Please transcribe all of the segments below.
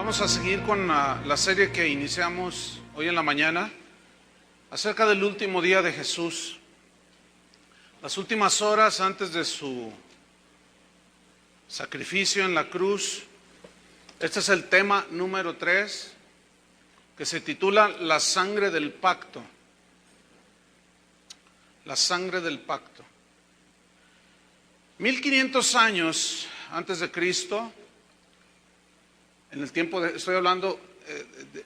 Vamos a seguir con la serie que iniciamos hoy en la mañana acerca del último día de Jesús, las últimas horas antes de su sacrificio en la cruz. Este es el tema número 3, que se titula La sangre del pacto. La sangre del pacto. 1500 años antes de Cristo, en el tiempo estoy hablando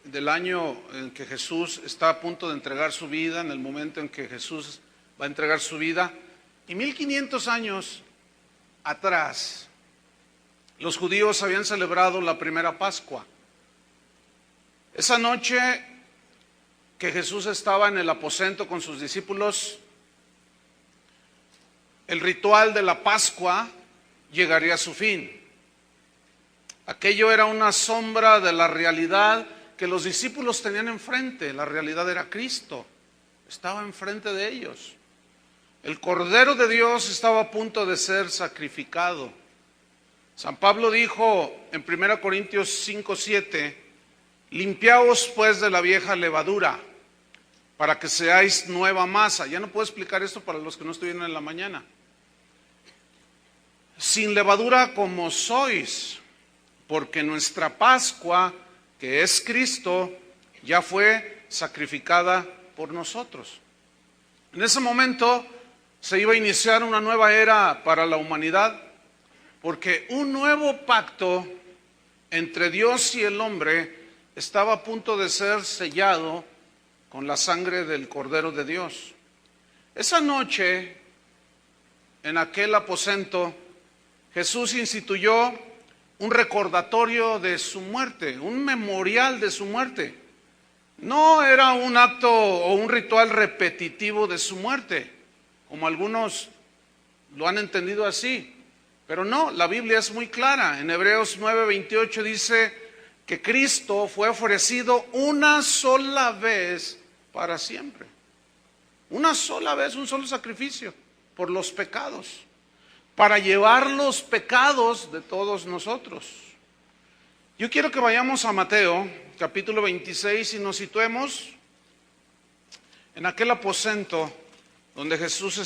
del año en que Jesús está a punto de entregar su vida, en el momento en que Jesús va a entregar su vida, y 1500 años atrás, los judíos habían celebrado la primera Pascua. Esa noche que Jesús estaba en el aposento con sus discípulos, el ritual de la Pascua llegaría a su fin. Aquello era una sombra de la realidad que los discípulos tenían enfrente. La realidad era Cristo, estaba enfrente de ellos. El Cordero de Dios estaba a punto de ser sacrificado. San Pablo dijo en 1 Corintios 5:7, limpiaos pues de la vieja levadura, para que seáis nueva masa. Ya no puedo explicar esto para los que no estuvieron en la mañana. Sin levadura como sois, porque nuestra Pascua, que es Cristo, ya fue sacrificada por nosotros. En ese momento se iba a iniciar una nueva era para la humanidad, porque un nuevo pacto entre Dios y el hombre estaba a punto de ser sellado con la sangre del Cordero de Dios. Esa noche, en aquel aposento, Jesús instituyó un recordatorio de su muerte, un memorial de su muerte. No era un acto o un ritual repetitivo de su muerte, como algunos lo han entendido así. Pero no, la Biblia es muy clara. En Hebreos 9:28 dice que Cristo fue ofrecido una sola vez para siempre. Una sola vez, un solo sacrificio por los pecados, para llevar los pecados de todos nosotros. Yo quiero que vayamos a Mateo, capítulo 26, y nos situemos en aquel aposento donde Jesús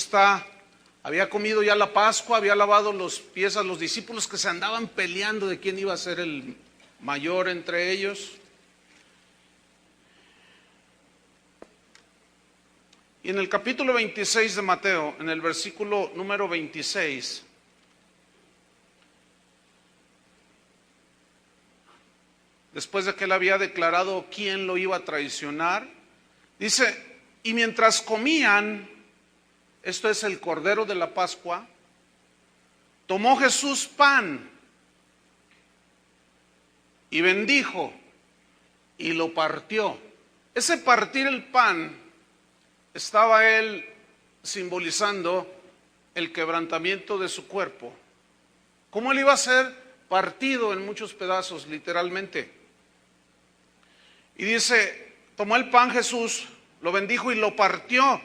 había comido ya la Pascua, había lavado los pies a los discípulos que se andaban peleando de quién iba a ser el mayor entre ellos. Y en el capítulo 26 de Mateo, en el versículo número 26, después de que él había declarado quién lo iba a traicionar, dice, y mientras comían, esto es el Cordero de la Pascua, tomó Jesús pan y bendijo y lo partió. Ese partir el pan estaba él simbolizando el quebrantamiento de su cuerpo. ¿Cómo él iba a ser partido en muchos pedazos, literalmente? Y dice, tomó el pan Jesús, lo bendijo y lo partió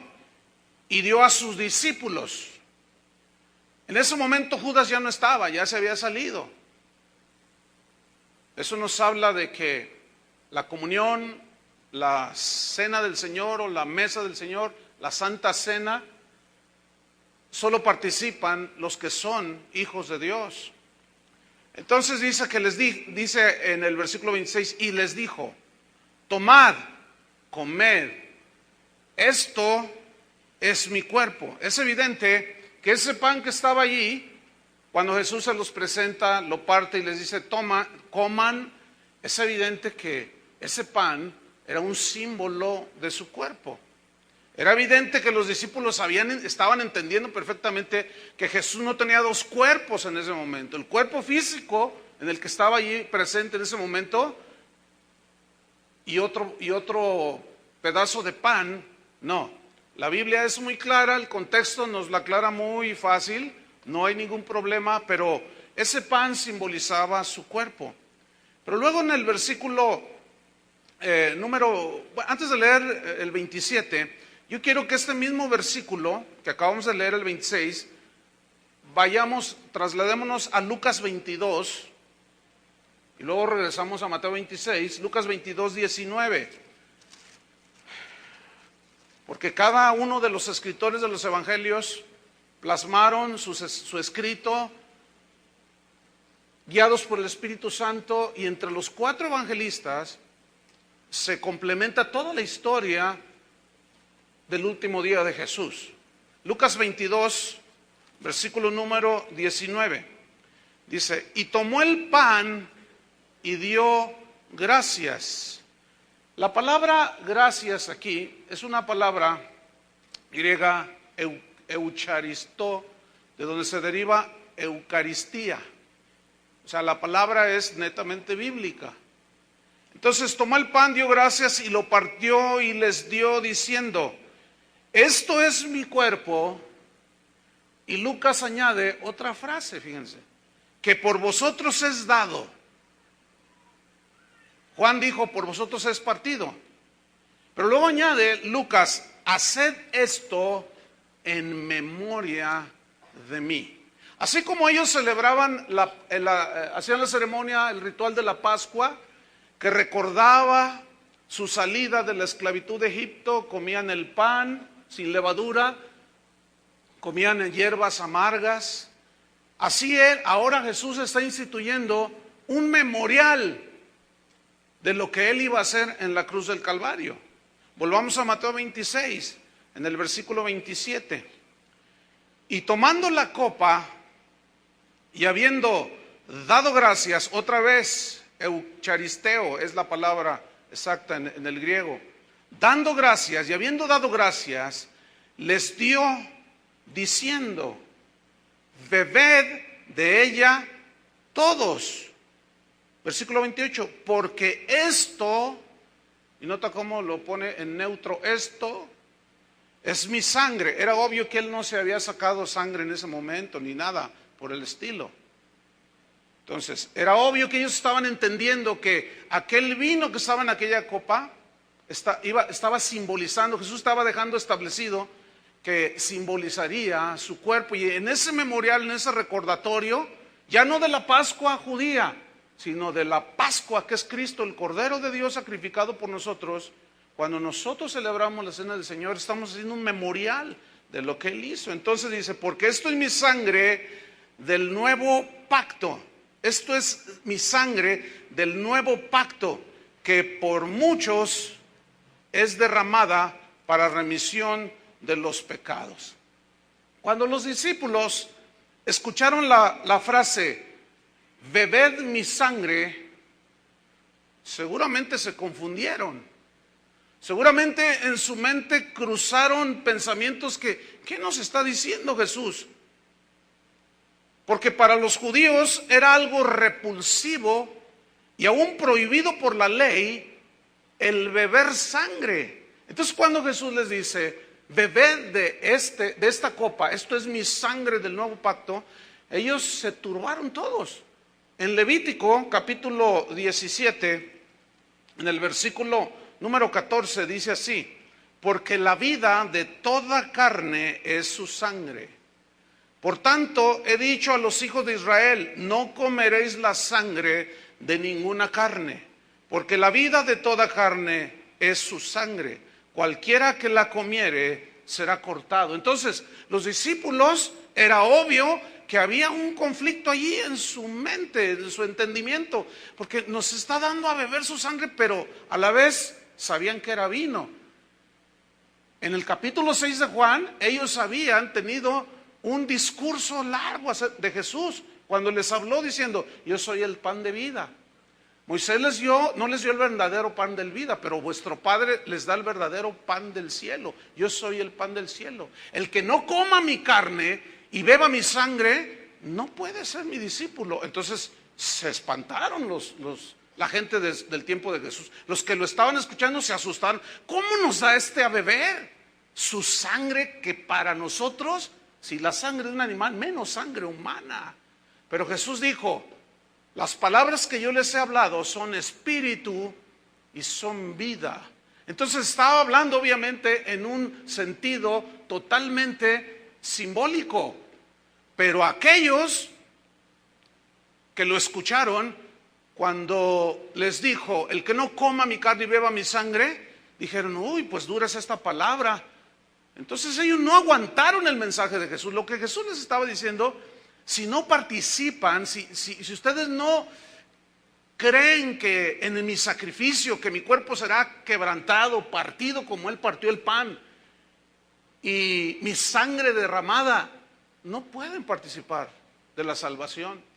y dio a sus discípulos. En ese momento Judas ya no estaba, ya se había salido. Eso nos habla de que la comunión, la cena del Señor o la mesa del Señor, la Santa Cena, solo participan los que son hijos de Dios. Entonces dice que dice en el versículo 26, y les dijo, tomad, comed, esto es mi cuerpo. Es evidente que ese pan que estaba allí, cuando Jesús se los presenta, lo parte y les dice, coman, es evidente que ese pan era un símbolo de su cuerpo. Era evidente que los discípulos estaban entendiendo perfectamente que Jesús no tenía dos cuerpos en ese momento. El cuerpo físico en el que estaba allí presente en ese momento y otro pedazo de pan, no. La Biblia es muy clara, el contexto nos la aclara muy fácil, no hay ningún problema, pero ese pan simbolizaba su cuerpo. Pero luego en el versículo antes de leer el 27, yo quiero que este mismo versículo que acabamos de leer, el 26, trasladémonos a Lucas 22 Y luego regresamos a Mateo 26, Lucas 22, 19. Porque cada uno de los escritores de los evangelios plasmaron su escrito guiados por el Espíritu Santo, y entre los 4 evangelistas se complementa toda la historia del último día de Jesús. Lucas 22, versículo número 19. Dice, y tomó el pan y dio gracias. La palabra gracias aquí es una palabra griega eucharisto, de donde se deriva Eucaristía. O sea, la palabra es netamente bíblica. Entonces tomó el pan, dio gracias y lo partió y les dio diciendo, esto es mi cuerpo. Y Lucas añade otra frase, fíjense, que por vosotros es dado. Juan dijo, por vosotros es partido. Pero luego añade Lucas, haced esto en memoria de mí. Así como ellos celebraban, hacían la ceremonia, el ritual de la Pascua, que recordaba su salida de la esclavitud de Egipto, comían el pan sin levadura, comían hierbas amargas. Así ahora Jesús está instituyendo un memorial de lo que Él iba a hacer en la cruz del Calvario. Volvamos a Mateo 26, en el versículo 27. Y tomando la copa y habiendo dado gracias, otra vez, eucharisteo es la palabra exacta en el griego, dando gracias y habiendo dado gracias, les dio diciendo, bebed de ella todos. Versículo 28, porque esto, y nota cómo lo pone en neutro, esto es mi sangre. Era obvio que él no se había sacado sangre en ese momento, ni nada por el estilo. Entonces, era obvio que ellos estaban entendiendo que aquel vino que estaba en aquella copa estaba simbolizando, Jesús estaba dejando establecido que simbolizaría su cuerpo. Y en ese memorial, en ese recordatorio, ya no de la Pascua judía, sino de la Pascua que es Cristo, el Cordero de Dios sacrificado por nosotros. Cuando nosotros celebramos la cena del Señor, estamos haciendo un memorial de lo que Él hizo. Entonces dice, porque esto es mi sangre del nuevo pacto. Esto es mi sangre del nuevo pacto, que por muchos es derramada para remisión de los pecados. Cuando los discípulos escucharon la frase, bebed mi sangre, seguramente se confundieron. Seguramente en su mente cruzaron pensamientos que, ¿qué nos está diciendo Jesús? Porque para los judíos era algo repulsivo y aún prohibido por la ley el beber sangre. Entonces cuando Jesús les dice, bebed de esta copa, esto es mi sangre del nuevo pacto, ellos se turbaron todos. En Levítico capítulo 17, en el versículo número 14 dice así, porque la vida de toda carne es su sangre. Por tanto, he dicho a los hijos de Israel, no comeréis la sangre de ninguna carne, porque la vida de toda carne es su sangre. Cualquiera que la comiere será cortado. Entonces, los discípulos, era obvio que había un conflicto allí en su mente, en su entendimiento, porque nos está dando a beber su sangre, pero a la vez sabían que era vino. En el capítulo 6 de Juan, ellos habían tenido un discurso largo de Jesús, cuando les habló diciendo, yo soy el pan de vida. Moisés no les dio el verdadero pan de vida, pero vuestro Padre les da el verdadero pan del cielo. Yo soy el pan del cielo. El que no coma mi carne y beba mi sangre, no puede ser mi discípulo. Entonces se espantaron la gente del tiempo de Jesús. Los que lo estaban escuchando se asustaron. ¿Cómo nos da a beber su sangre, que para nosotros, si la sangre de un animal, menos sangre humana? Pero Jesús dijo, las palabras que yo les he hablado son espíritu y son vida. Entonces estaba hablando obviamente en un sentido totalmente simbólico. Pero aquellos que lo escucharon, cuando les dijo, el que no coma mi carne y beba mi sangre, dijeron, uy, pues dura es esta palabra. Entonces ellos no aguantaron el mensaje de Jesús. Lo que Jesús les estaba diciendo, si no participan, si ustedes no creen que en mi sacrificio, que mi cuerpo será quebrantado, partido como Él partió el pan, y mi sangre derramada, no pueden participar de la salvación.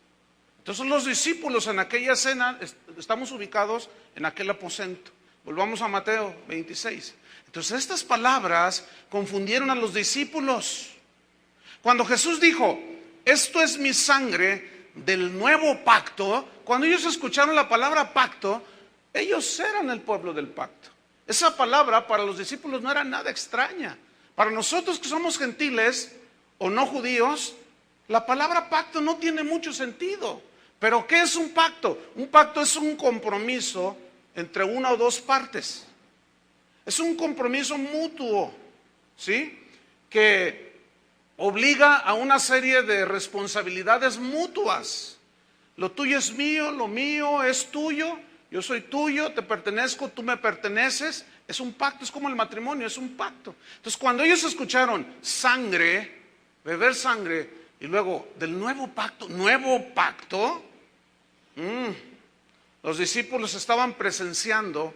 Entonces los discípulos en aquella cena, estamos ubicados en aquel aposento. Volvamos a Mateo 26. Entonces estas palabras confundieron a los discípulos. Cuando Jesús dijo, esto es mi sangre del nuevo pacto, cuando ellos escucharon la palabra pacto, ellos eran el pueblo del pacto. Esa palabra para los discípulos no era nada extraña. Para nosotros que somos gentiles o no judíos, la palabra pacto no tiene mucho sentido. Pero ¿qué es un pacto? Un pacto es un compromiso entre una o dos partes. Es un compromiso mutuo, ¿sí? Que obliga a una serie de responsabilidades mutuas. Lo tuyo es mío, lo mío es tuyo, yo soy tuyo, te pertenezco, tú me perteneces. Es un pacto, es como el matrimonio, es un pacto. Entonces cuando ellos escucharon sangre, beber sangre, y luego del nuevo pacto, los discípulos estaban presenciando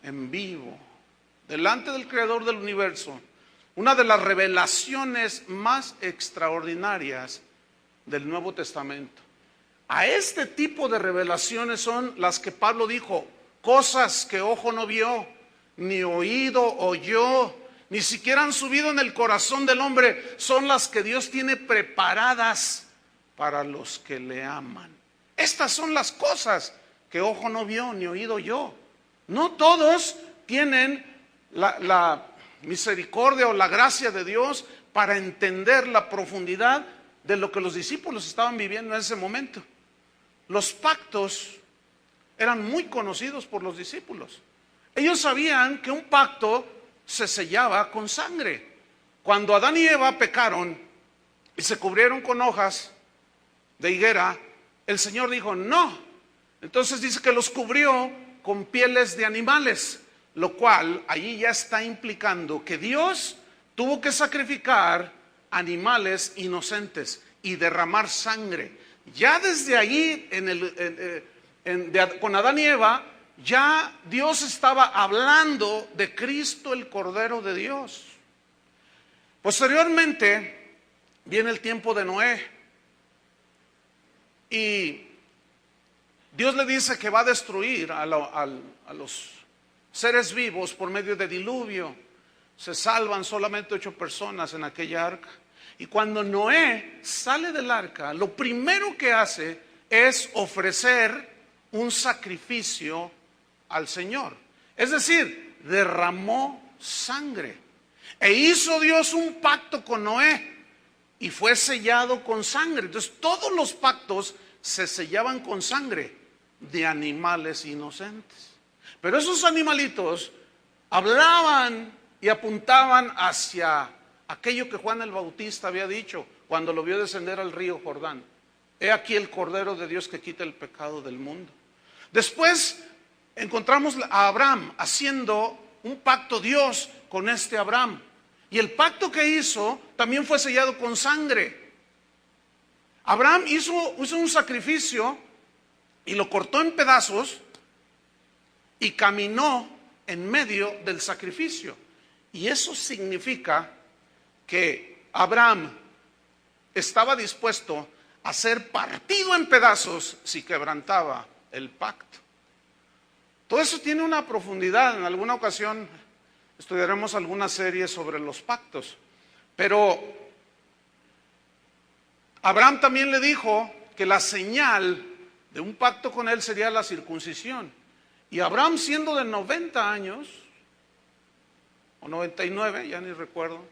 en vivo, delante del Creador del universo, una de las revelaciones más extraordinarias del Nuevo Testamento. A este tipo de revelaciones son las que Pablo dijo, cosas que ojo no vio, ni oído oyó, ni siquiera han subido en el corazón del hombre, son las que Dios tiene preparadas para los que le aman. Estas son las cosas que ojo no vio, ni oído oyó. No todos tienen la misericordia o la gracia de Dios para entender la profundidad de lo que los discípulos estaban viviendo en ese momento. Los pactos eran muy conocidos por los discípulos. Ellos sabían que un pacto se sellaba con sangre. Cuando Adán y Eva pecaron y se cubrieron con hojas de higuera, el Señor dijo no. Entonces dice que los cubrió con pieles de animales, lo cual allí ya está implicando que Dios tuvo que sacrificar animales inocentes y derramar sangre. Ya desde allí con Adán y Eva, ya Dios estaba hablando de Cristo, el Cordero de Dios. Posteriormente viene el tiempo de Noé y Dios le dice que va a destruir a los seres vivos por medio de diluvio. Se salvan solamente 8 personas en aquella arca. Y cuando Noé sale del arca, lo primero que hace es ofrecer un sacrificio al Señor. Es decir, derramó sangre. E hizo Dios un pacto con Noé y fue sellado con sangre. Entonces todos los pactos se sellaban con sangre de animales inocentes. Pero esos animalitos hablaban y apuntaban hacia aquello que Juan el Bautista había dicho cuando lo vio descender al río Jordán. He aquí el Cordero de Dios que quita el pecado del mundo. Después encontramos a Abraham haciendo un pacto Dios con este Abraham. Y el pacto que hizo también fue sellado con sangre. Abraham hizo un sacrificio y lo cortó en pedazos y caminó en medio del sacrificio. Y eso significa que Abraham estaba dispuesto a ser partido en pedazos si quebrantaba el pacto. Todo eso tiene una profundidad. En alguna ocasión estudiaremos alguna serie sobre los pactos. Pero Abraham también le dijo que la señal de un pacto con él sería la circuncisión. Y Abraham, siendo de 90 años, o 99, ya ni recuerdo,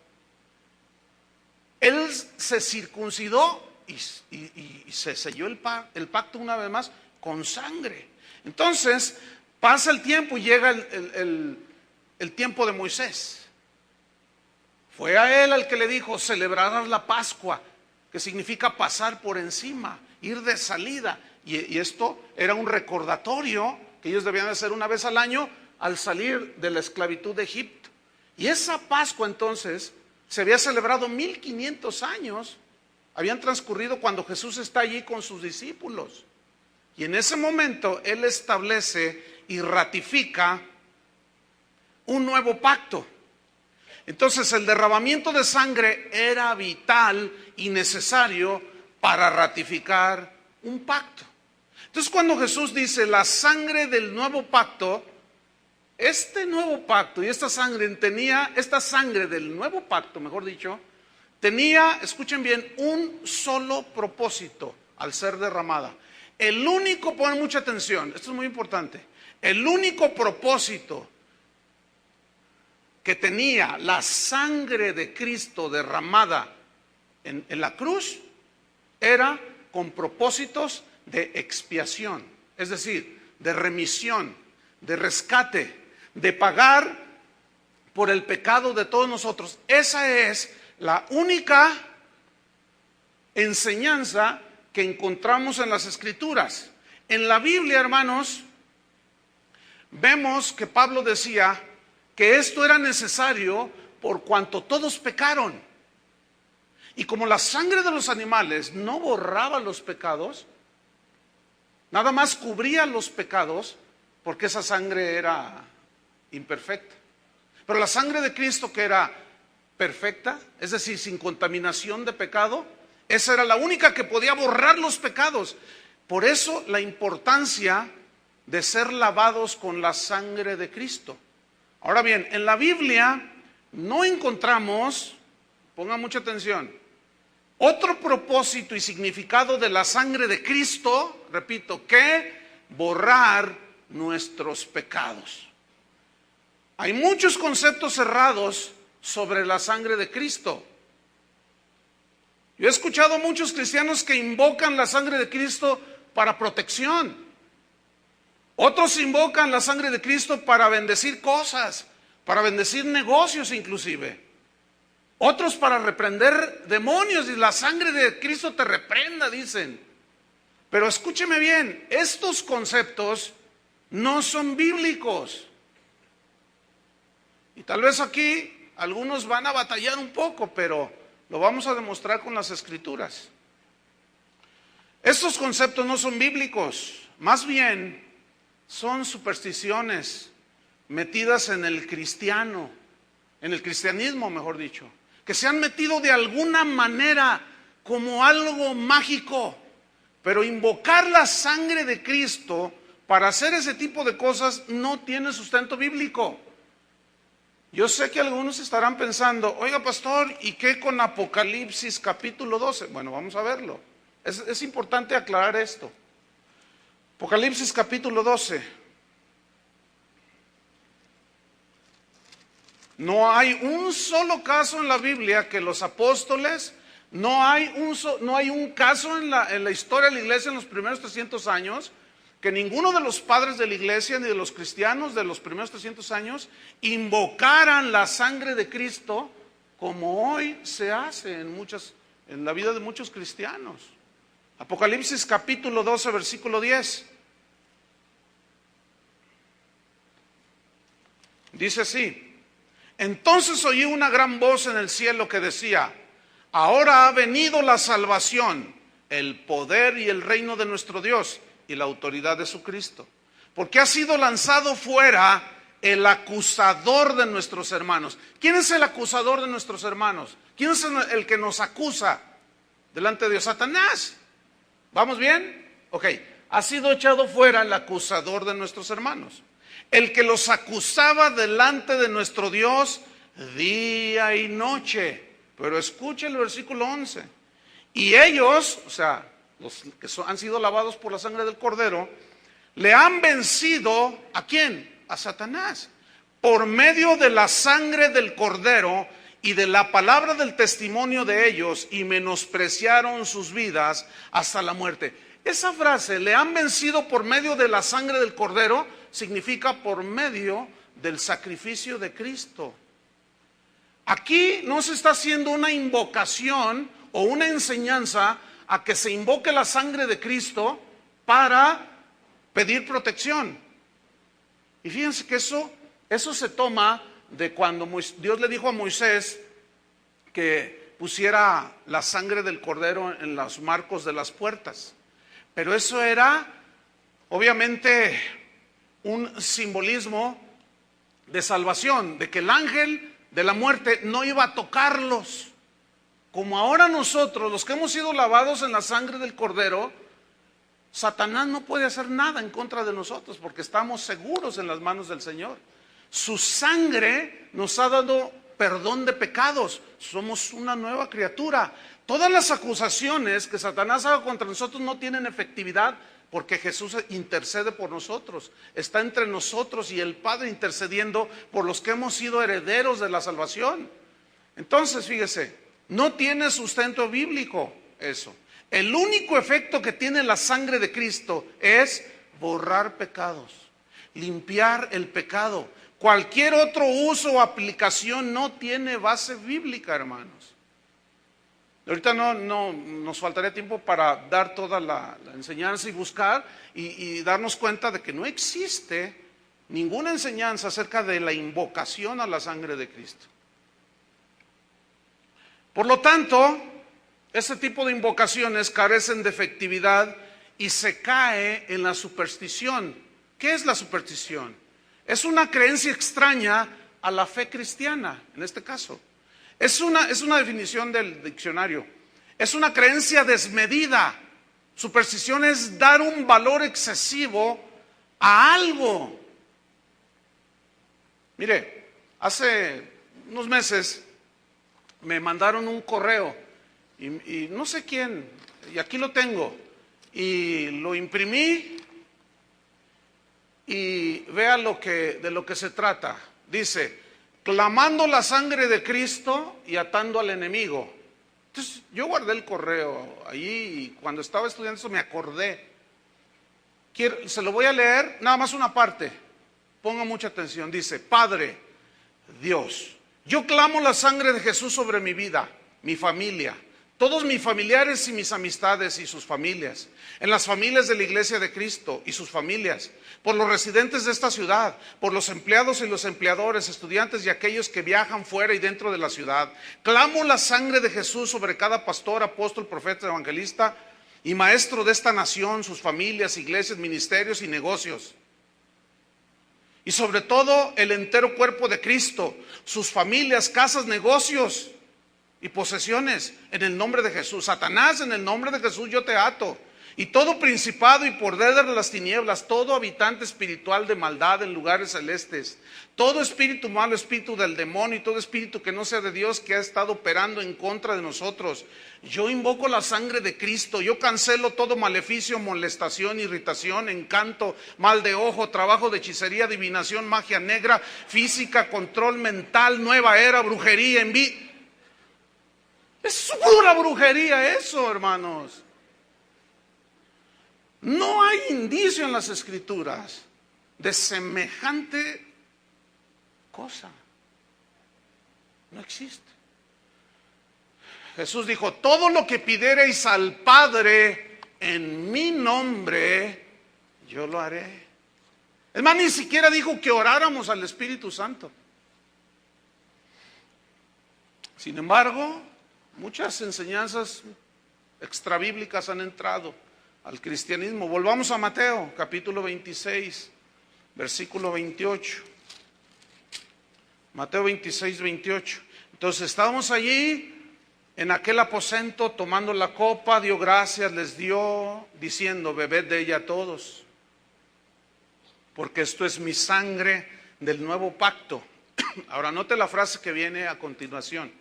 él se circuncidó y se selló el pacto una vez más con sangre. Entonces pasa el tiempo y llega el tiempo de Moisés. Fue a él al que le dijo, celebrarás la Pascua, que significa pasar por encima, ir de salida. Y esto era un recordatorio que ellos debían hacer una vez al año al salir de la esclavitud de Egipto. Y esa Pascua entonces se había celebrado 1500 años, habían transcurrido cuando Jesús está allí con sus discípulos. Y en ese momento Él establece y ratifica un nuevo pacto. Entonces el derramamiento de sangre era vital y necesario para ratificar un pacto. Entonces cuando Jesús dice la sangre del nuevo pacto, este nuevo pacto y esta sangre del nuevo pacto, mejor dicho, tenía, escuchen bien, un solo propósito al ser derramada. El único, ponen mucha atención, esto es muy importante, el único propósito que tenía la sangre de Cristo derramada en la cruz era con propósitos de expiación, es decir, de remisión, de rescate, de pagar por el pecado de todos nosotros. Esa es la única enseñanza que encontramos en las Escrituras. En la Biblia, hermanos, vemos que Pablo decía que esto era necesario por cuanto todos pecaron. Y como la sangre de los animales no borraba los pecados, nada más cubría los pecados, porque esa sangre era imperfecta. Pero la sangre de Cristo, que era perfecta, es decir, sin contaminación de pecado, esa era la única que podía borrar los pecados. Por eso la importancia de ser lavados con la sangre de Cristo. Ahora bien, en la Biblia no encontramos, pongan mucha atención, otro propósito y significado de la sangre de Cristo, repito, que borrar nuestros pecados. Hay muchos conceptos cerrados sobre la sangre de Cristo. Yo he escuchado a muchos cristianos que invocan la sangre de Cristo para protección. Otros invocan la sangre de Cristo para bendecir cosas, para bendecir negocios inclusive. Otros para reprender demonios, y la sangre de Cristo te reprenda, dicen. Pero escúcheme bien, estos conceptos no son bíblicos. Y tal vez aquí algunos van a batallar un poco, pero lo vamos a demostrar con las Escrituras. Estos conceptos no son bíblicos, más bien son supersticiones metidas en el cristiano, en el cristianismo, mejor dicho, que se han metido de alguna manera como algo mágico. Pero invocar la sangre de Cristo para hacer ese tipo de cosas no tiene sustento bíblico. Yo sé que algunos estarán pensando, oiga pastor, ¿y qué con Apocalipsis capítulo 12? Bueno, vamos a verlo. Es importante aclarar esto. Apocalipsis capítulo 12. No hay un solo caso en la Biblia que los apóstoles, no hay un caso en la historia de la iglesia en los primeros 300 años, que ninguno de los padres de la iglesia ni de los cristianos de los primeros 300 años invocaran la sangre de Cristo como hoy se hace en la vida de muchos cristianos. Apocalipsis capítulo 12, versículo 10. Dice así: entonces oí una gran voz en el cielo que decía: ahora ha venido la salvación, el poder y el reino de nuestro Dios y la autoridad de su Cristo, porque ha sido lanzado fuera el acusador de nuestros hermanos. ¿Quién es el acusador de nuestros hermanos? ¿Quién es el que nos acusa delante de Dios? Satanás. ¿Vamos bien? Ok, ha sido echado fuera el acusador de nuestros hermanos, el que los acusaba delante de nuestro Dios día y noche. Pero escuche el versículo 11. Y ellos, o sea, los que han sido lavados por la sangre del Cordero, le han vencido, ¿a quién? A Satanás, por medio de la sangre del Cordero y de la palabra del testimonio de ellos, y menospreciaron sus vidas hasta la muerte. Esa frase, le han vencido por medio de la sangre del Cordero, significa por medio del sacrificio de Cristo. Aquí no se está haciendo una invocación o una enseñanza a que se invoque la sangre de Cristo para pedir protección. Y fíjense que eso se toma de cuando Dios le dijo a Moisés que pusiera la sangre del cordero en los marcos de las puertas. Pero eso era obviamente un simbolismo de salvación, de que el ángel de la muerte no iba a tocarlos. Como ahora nosotros, los que hemos sido lavados en la sangre del cordero, Satanás no puede hacer nada en contra de nosotros porque estamos seguros en las manos del Señor. Su sangre nos ha dado perdón de pecados. Somos una nueva criatura. Todas las acusaciones que Satanás haga contra nosotros no tienen efectividad porque Jesús intercede por nosotros. Está entre nosotros y el Padre intercediendo por los que hemos sido herederos de la salvación. Entonces, fíjese, no tiene sustento bíblico eso. El único efecto que tiene la sangre de Cristo es borrar pecados, limpiar el pecado. Cualquier otro uso o aplicación no tiene base bíblica, hermanos. Ahorita no nos faltaría tiempo para dar toda la enseñanza y buscar y darnos cuenta de que no existe ninguna enseñanza acerca de la invocación a la sangre de Cristo. Por lo tanto, este tipo de invocaciones carecen de efectividad y se cae en la superstición. ¿Qué es la superstición? Es una creencia extraña a la fe cristiana, en este caso. Es una definición del diccionario. Es una creencia desmedida. Superstición es dar un valor excesivo a algo. Mire, hace unos meses me mandaron un correo y no sé quién, y aquí lo tengo, y lo imprimí y vea de lo que se trata. Dice, clamando la sangre de Cristo y atando al enemigo. Entonces yo guardé el correo allí y cuando estaba estudiando eso me acordé. Se lo voy a leer, nada más una parte, ponga mucha atención. Dice, Padre, Dios, yo clamo la sangre de Jesús sobre mi vida, mi familia, todos mis familiares y mis amistades y sus familias, en las familias de la Iglesia de Cristo y sus familias, por los residentes de esta ciudad, por los empleados y los empleadores, estudiantes y aquellos que viajan fuera y dentro de la ciudad. Clamo la sangre de Jesús sobre cada pastor, apóstol, profeta, evangelista y maestro de esta nación, sus familias, iglesias, ministerios y negocios. Y sobre todo el entero cuerpo de Cristo, sus familias, casas, negocios y posesiones, en el nombre de Jesús. Satanás, en el nombre de Jesús yo te ato. Y todo principado y poder de las tinieblas, todo habitante espiritual de maldad en lugares celestes, todo espíritu malo, espíritu del demonio y todo espíritu que no sea de Dios que ha estado operando en contra de nosotros. Yo invoco la sangre de Cristo, yo cancelo todo maleficio, molestación, irritación, encanto, mal de ojo, trabajo de hechicería, adivinación, magia negra, física, control mental, nueva era, brujería, envidia. Es pura brujería eso, hermanos. No hay indicio en las Escrituras de semejante cosa. No existe. Jesús dijo, todo lo que pidiereis al Padre en mi nombre, yo lo haré. Es más, ni siquiera dijo que oráramos al Espíritu Santo. Sin embargo, muchas enseñanzas extrabíblicas han entrado al cristianismo. Volvamos a Mateo, capítulo 26, versículo 28. Mateo 26, 28. Entonces estábamos allí en aquel aposento tomando la copa, dio gracias, les dio, diciendo, bebed de ella todos, porque esto es mi sangre del nuevo pacto. Ahora note la frase que viene a continuación,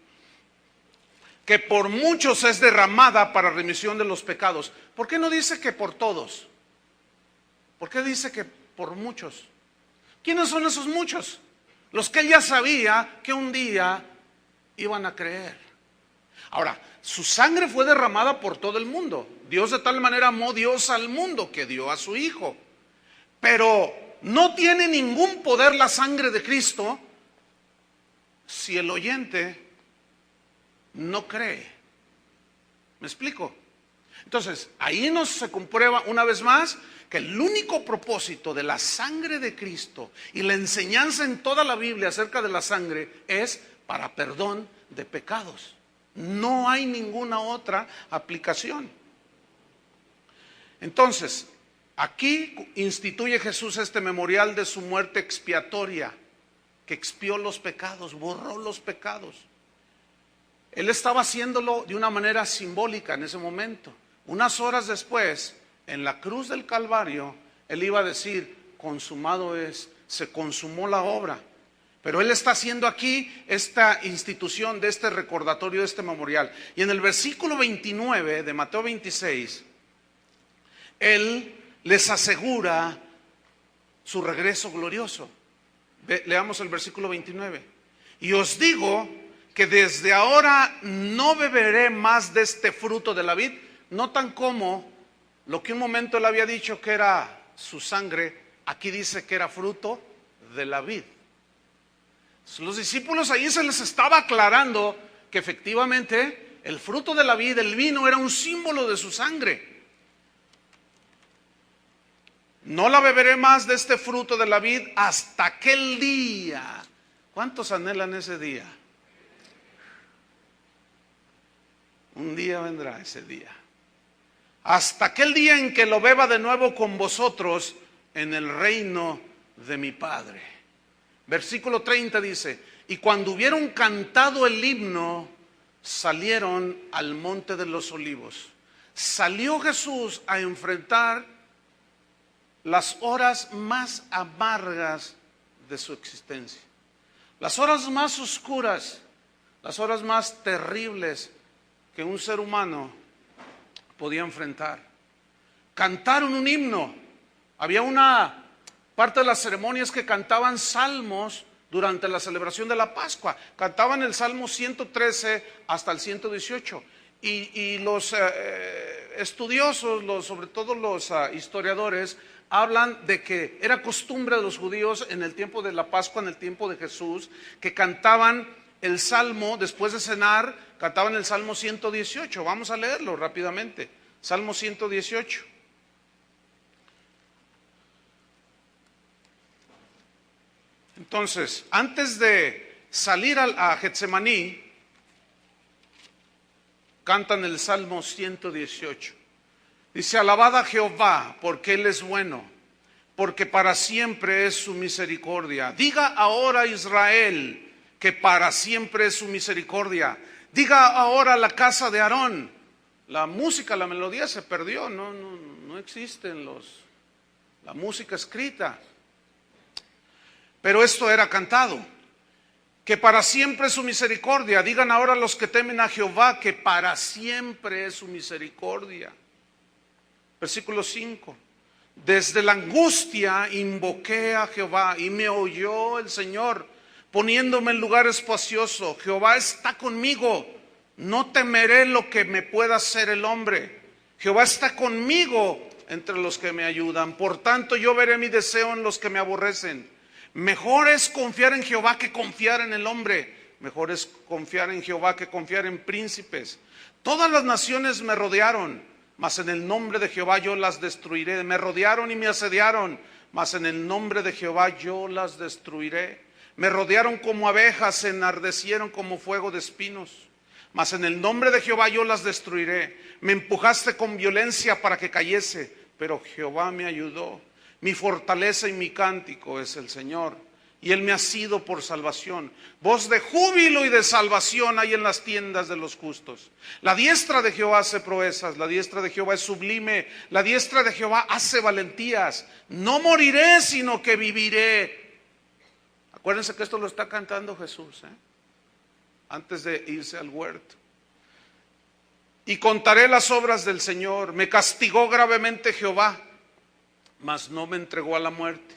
que por muchos es derramada para remisión de los pecados. ¿Por qué no dice que por todos? ¿Por qué dice que por muchos? ¿Quiénes son esos muchos? Los que él ya sabía que un día iban a creer. Ahora, su sangre fue derramada por todo el mundo. Dios de tal manera amó Dios al mundo que dio a su Hijo. Pero no tiene ningún poder la sangre de Cristo si el oyente no cree. ¿Me explico? Entonces, ahí se comprueba una vez más que el único propósito de la sangre de Cristo y la enseñanza en toda la Biblia acerca de la sangre es para perdón de pecados. No hay ninguna otra aplicación. Entonces, aquí instituye Jesús este memorial de su muerte expiatoria, que expió los pecados, borró los pecados. Él estaba haciéndolo de una manera simbólica en ese momento. Unas horas después, en la cruz del Calvario, Él iba a decir, consumado es, se consumó la obra. Pero Él está haciendo aquí esta institución de este recordatorio, de este memorial. Y en el versículo 29 de Mateo 26, Él les asegura su regreso glorioso. Leamos el versículo 29. Y os digo que desde ahora no beberé más de este fruto de la vid. Notan cómo lo que un momento Él había dicho que era su sangre, aquí dice que era fruto de la vid. Los discípulos ahí se les estaba aclarando que efectivamente el fruto de la vid, el vino, era un símbolo de su sangre. No la beberé más de este fruto de la vid hasta aquel día. ¿Cuántos anhelan ese día? Un día vendrá ese día. Hasta aquel día en que lo beba de nuevo con vosotros en el reino de mi Padre. Versículo 30 dice, y cuando hubieron cantado el himno, salieron al monte de los olivos. Salió Jesús a enfrentar las horas más amargas de su existencia, las horas más oscuras, las horas más terribles que un ser humano podía enfrentar. Cantaron un himno. Había una parte de las ceremonias que cantaban salmos durante la celebración de la Pascua. Cantaban el Salmo 113 hasta el 118. Y los estudiosos, sobre todo los historiadores, hablan de que era costumbre de los judíos en el tiempo de la Pascua, en el tiempo de Jesús, que cantaban el Salmo, después de cenar, cantaban el Salmo 118. Vamos a leerlo rápidamente. Salmo 118. Entonces, antes de salir a Getsemaní, cantan el Salmo 118. Dice, alabad a Jehová, porque Él es bueno, porque para siempre es su misericordia. Diga ahora Israel, que para siempre es su misericordia. Diga ahora la casa de Aarón. La música, la melodía se perdió, no existen la música escrita. Pero esto era cantado. Que para siempre es su misericordia. Digan ahora los que temen a Jehová, que para siempre es su misericordia. Versículo 5. Desde la angustia invoqué a Jehová y me oyó el Señor, poniéndome en lugar espacioso. Jehová está conmigo, no temeré lo que me pueda hacer el hombre. Jehová está conmigo entre los que me ayudan. Por tanto yo veré mi deseo en los que me aborrecen. Mejor es confiar en Jehová que confiar en el hombre. Mejor es confiar en Jehová que confiar en príncipes. Todas las naciones me rodearon, mas en el nombre de Jehová yo las destruiré. Me rodearon y me asediaron, mas en el nombre de Jehová yo las destruiré. Me rodearon como abejas, se enardecieron como fuego de espinos, mas en el nombre de Jehová yo las destruiré. Me empujaste con violencia para que cayese, pero Jehová me ayudó. Mi fortaleza y mi cántico es el Señor, y Él me ha sido por salvación. Voz de júbilo y de salvación hay en las tiendas de los justos. La diestra de Jehová hace proezas, la diestra de Jehová es sublime, la diestra de Jehová hace valentías. No moriré, sino que viviré. Acuérdense que esto lo está cantando Jesús, antes de irse al huerto. Y contaré las obras del Señor. Me castigó gravemente Jehová, mas no me entregó a la muerte.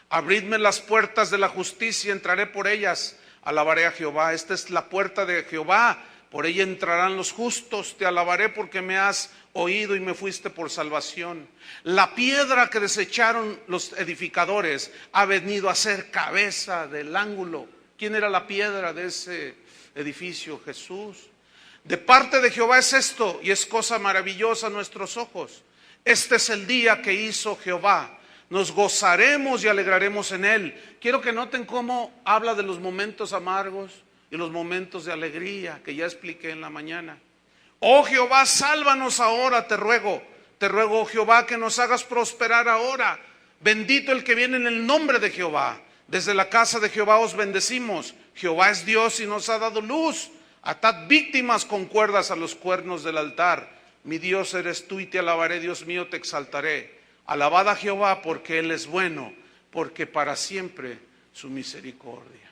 Abridme las puertas de la justicia, entraré por ellas. Alabaré a Jehová. Esta es la puerta de Jehová, por ella entrarán los justos. Te alabaré porque me has oído y me fuiste por salvación. La piedra que desecharon los edificadores ha venido a ser cabeza del ángulo. ¿Quién era la piedra de ese edificio? Jesús. De parte de Jehová es esto, y es cosa maravillosa a nuestros ojos. Este es el día que hizo Jehová. Nos gozaremos y alegraremos en él. Quiero que noten cómo habla de los momentos amargos y los momentos de alegría que ya expliqué en la mañana. Oh Jehová, sálvanos ahora, te ruego, oh Jehová, que nos hagas prosperar ahora. Bendito el que viene en el nombre de Jehová. Desde la casa de Jehová os bendecimos. Jehová es Dios y nos ha dado luz. Atad víctimas con cuerdas a los cuernos del altar. Mi Dios eres tú y te alabaré, Dios mío, te exaltaré. Alabad a Jehová porque Él es bueno, porque para siempre su misericordia.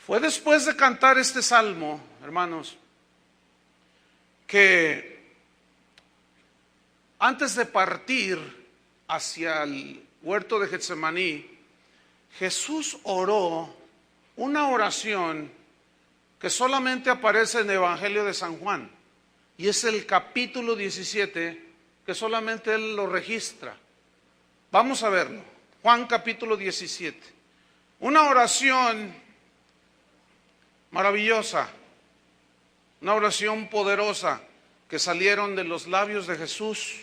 Fue después de cantar este salmo, hermanos, que antes de partir hacia el huerto de Getsemaní, Jesús oró una oración que solamente aparece en el Evangelio de San Juan, y es el capítulo 17, que solamente él lo registra. Vamos a verlo. Juan capítulo 17. Una oración maravillosa, una oración poderosa que salieron de los labios de Jesús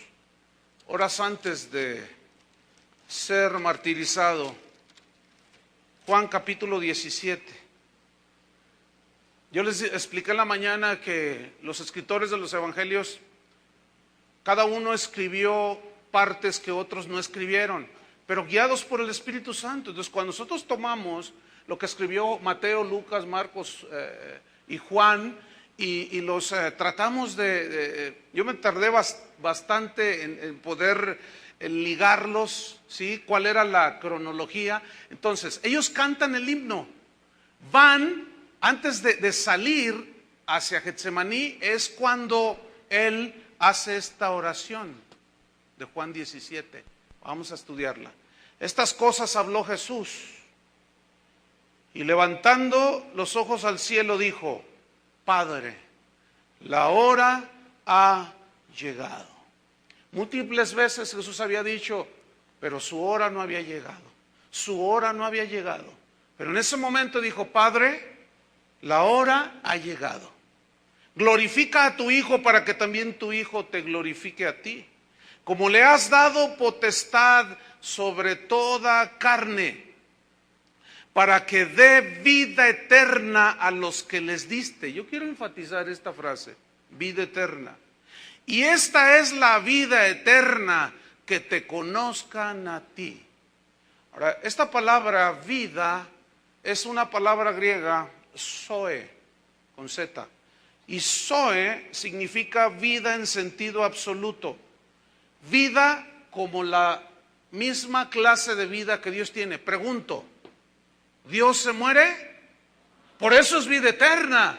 horas antes de ser martirizado. Juan capítulo 17. Yo les expliqué en la mañana que los escritores de los evangelios, cada uno escribió partes que otros no escribieron, pero guiados por el Espíritu Santo. Entonces, cuando nosotros tomamos lo que escribió Mateo, Lucas, Marcos y Juan y los tratamos yo me tardé bastante en poder ligarlos, ¿sí? ¿Cuál era la cronología? Entonces, ellos cantan el himno, van antes de salir hacia Getsemaní, es cuando él hace esta oración de Juan 17. Vamos a estudiarla. Estas cosas habló Jesús y levantando los ojos al cielo dijo: Padre, la hora ha llegado. Múltiples veces Jesús había dicho, pero su hora no había llegado. Su hora no había llegado. Pero en ese momento dijo: Padre, la hora ha llegado. Glorifica a tu Hijo para que también tu Hijo te glorifique a ti. Como le has dado potestad sobre toda carne, para que dé vida eterna a los que les diste. Yo quiero enfatizar esta frase, vida eterna. Y esta es la vida eterna, que te conozcan a ti. Ahora, esta palabra vida es una palabra griega, zoe, con Z. Y zoe significa vida en sentido absoluto. Vida como la misma clase de vida que Dios tiene. Pregunto, ¿Dios se muere? Por eso es vida eterna.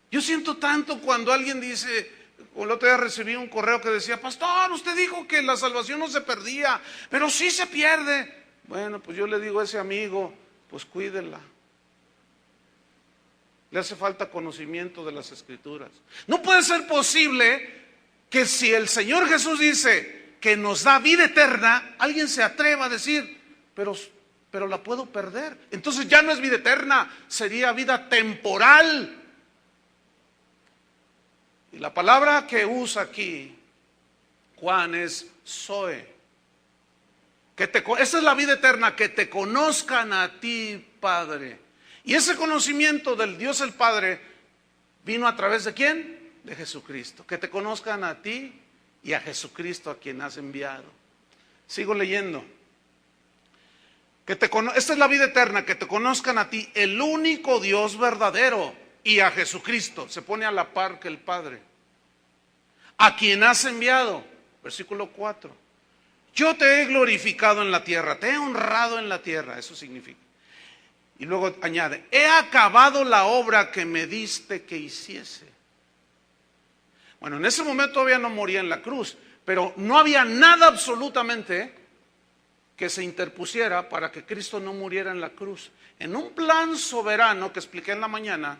Yo siento tanto cuando alguien dice, o el otro día recibí un correo que decía: pastor, usted dijo que la salvación no se perdía, pero sí se pierde. Bueno, pues yo le digo a ese amigo, pues cuídela. Le hace falta conocimiento de las Escrituras. No puede ser posible que si el Señor Jesús dice que nos da vida eterna, alguien se atreva a decir, pero la puedo perder. Entonces ya no es vida eterna, sería vida temporal. Y la palabra que usa aquí Juan es zoe. Esa es la vida eterna, que te conozcan a ti, Padre. Y ese conocimiento del Dios el Padre vino a través de ¿quién? De Jesucristo. Que te conozcan a ti y a Jesucristo a quien has enviado. Sigo leyendo. Esta es la vida eterna, que te conozcan a ti, el único Dios verdadero, y a Jesucristo. Se pone a la par que el Padre. A quien has enviado. Versículo 4. Yo te he glorificado en la tierra, te he honrado en la tierra. Eso significa. Y luego añade, he acabado la obra que me diste que hiciese. Bueno, en ese momento todavía no moría en la cruz, pero no había nada absolutamente que se interpusiera para que Cristo no muriera en la cruz. En un plan soberano que expliqué en la mañana,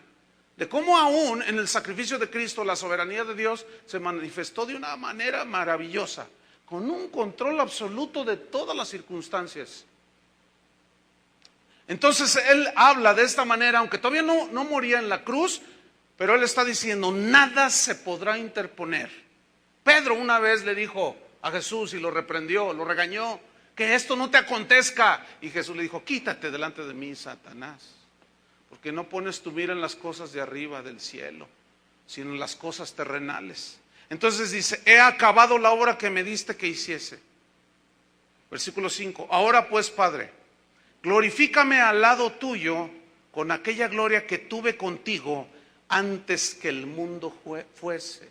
de cómo aún en el sacrificio de Cristo la soberanía de Dios se manifestó de una manera maravillosa, con un control absoluto de todas las circunstancias. Entonces él habla de esta manera, aunque todavía no moría en la cruz, Pero él está diciendo, nada se podrá interponer. Pedro una vez le dijo a Jesús y lo reprendió, lo regañó, que esto no te acontezca. Y Jesús le dijo, quítate delante de mí, Satanás, porque no pones tu mira en las cosas de arriba del cielo, sino en las cosas terrenales. Entonces dice, he acabado la obra que me diste que hiciese. Versículo 5, ahora pues, Padre, glorifícame al lado tuyo con aquella gloria que tuve contigo antes que el mundo fuese.